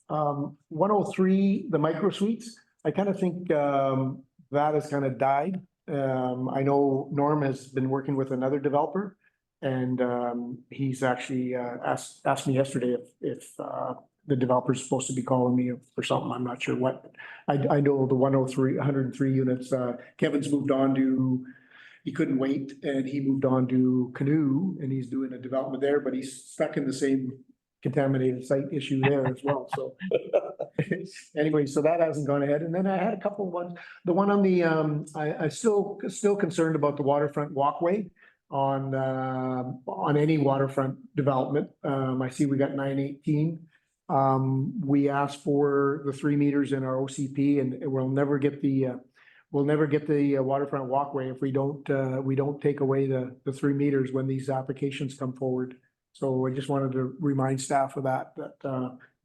103, the micro suites. I kind of think that has kind of died. I know Norm has been working with another developer and he's actually asked me yesterday if the developer's supposed to be calling me for something. I'm not sure what. I know the 103 units, Kevin's moved on to, he couldn't wait and he moved on to Canoe and he's doing a development there, but he's stuck in the same contaminated site issue there as well, so. Anyway, so that hasn't gone ahead. And then I had a couple of ones, the one on the, I still concerned about the waterfront walkway on any waterfront development. I see we got 918. We asked for the 3 meters in our OCP and we'll never get the waterfront walkway if we don't take away the 3 meters when these applications come forward. So I just wanted to remind staff of that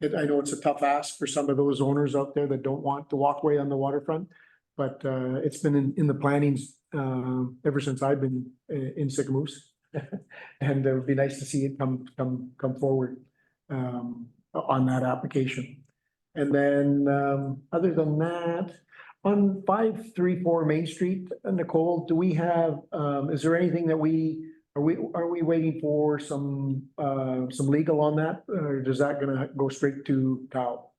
I know it's a tough ask for some of those owners out there that don't want the walkway on the waterfront. But it's been in the plannings ever since I've been in Sycamoose. And it would be nice to see it come forward on that application. And then other than that, on 534 Main Street, Nicole, do we have, is there anything that are we waiting for some legal on that? Or is that gonna go straight to Kyle?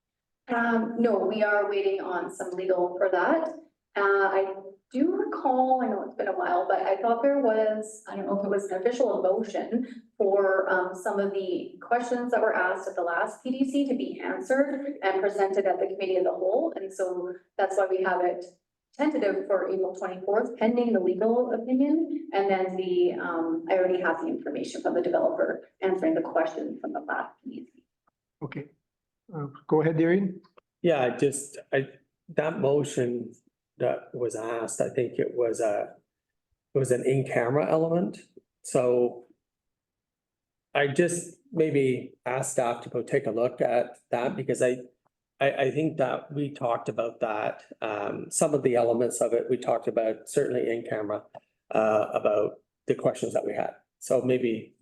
No, we are waiting on some legal for that. I do recall, I know it's been a while, but I thought there was, I don't know if it was an official motion for some of the questions that were asked at the last PDC to be answered and presented at the committee of the whole. And so that's why we have it tentative for April 24th, pending the legal opinion. And then I already have the information from the developer answering the question from the last PDC.
Okay, go ahead, Darian.
Yeah, that motion that was asked, I think it was an in-camera element. So I just maybe asked staff to go take a look at that because I think that we talked about that. Some of the elements of it, we talked about certainly in camera about the questions that we had. So maybe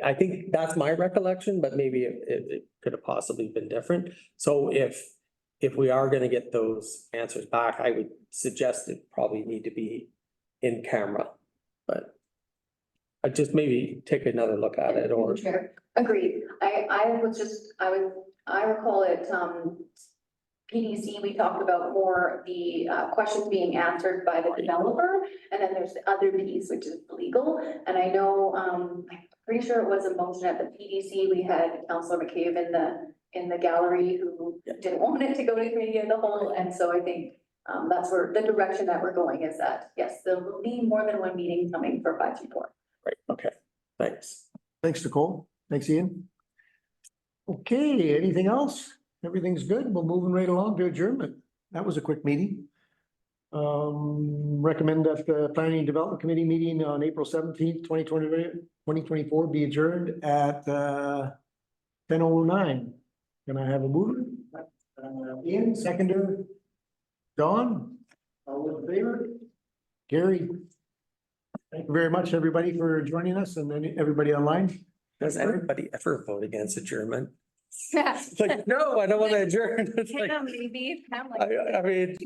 I think that's my recollection, but maybe it could have possibly been different. So if we are going to get those answers back, I would suggest it probably need to be in camera, but I just maybe take another look at it or.
Chair, agreed. I recall it, PDC, we talked about more the questions being answered by the developer. And then there's the other piece, which is legal. And I know, I'm pretty sure it was a motion at the PDC. We had Councillor McCabe in the gallery who didn't want it to go to committee of the whole. And so I think that's where the direction that we're going is that, yes, there will be more than one meeting coming for 524.
Right, okay, thanks.
Thanks, Nicole. Thanks, Ian. Okay, anything else? Everything's good. We're moving right along to adjournment. That was a quick meeting. Recommend that the Planning and Development Committee meeting on April 17th, 2024 be adjourned at 10:09. Can I have a mover? Ian, seconder. Don, all in favor? Gary. Thank you very much, everybody, for joining us and then everybody online.
Does anybody ever vote against adjournment?
Yeah.
It's like, no, I don't want to adjourn. It's like,
Yeah, maybe.
I mean.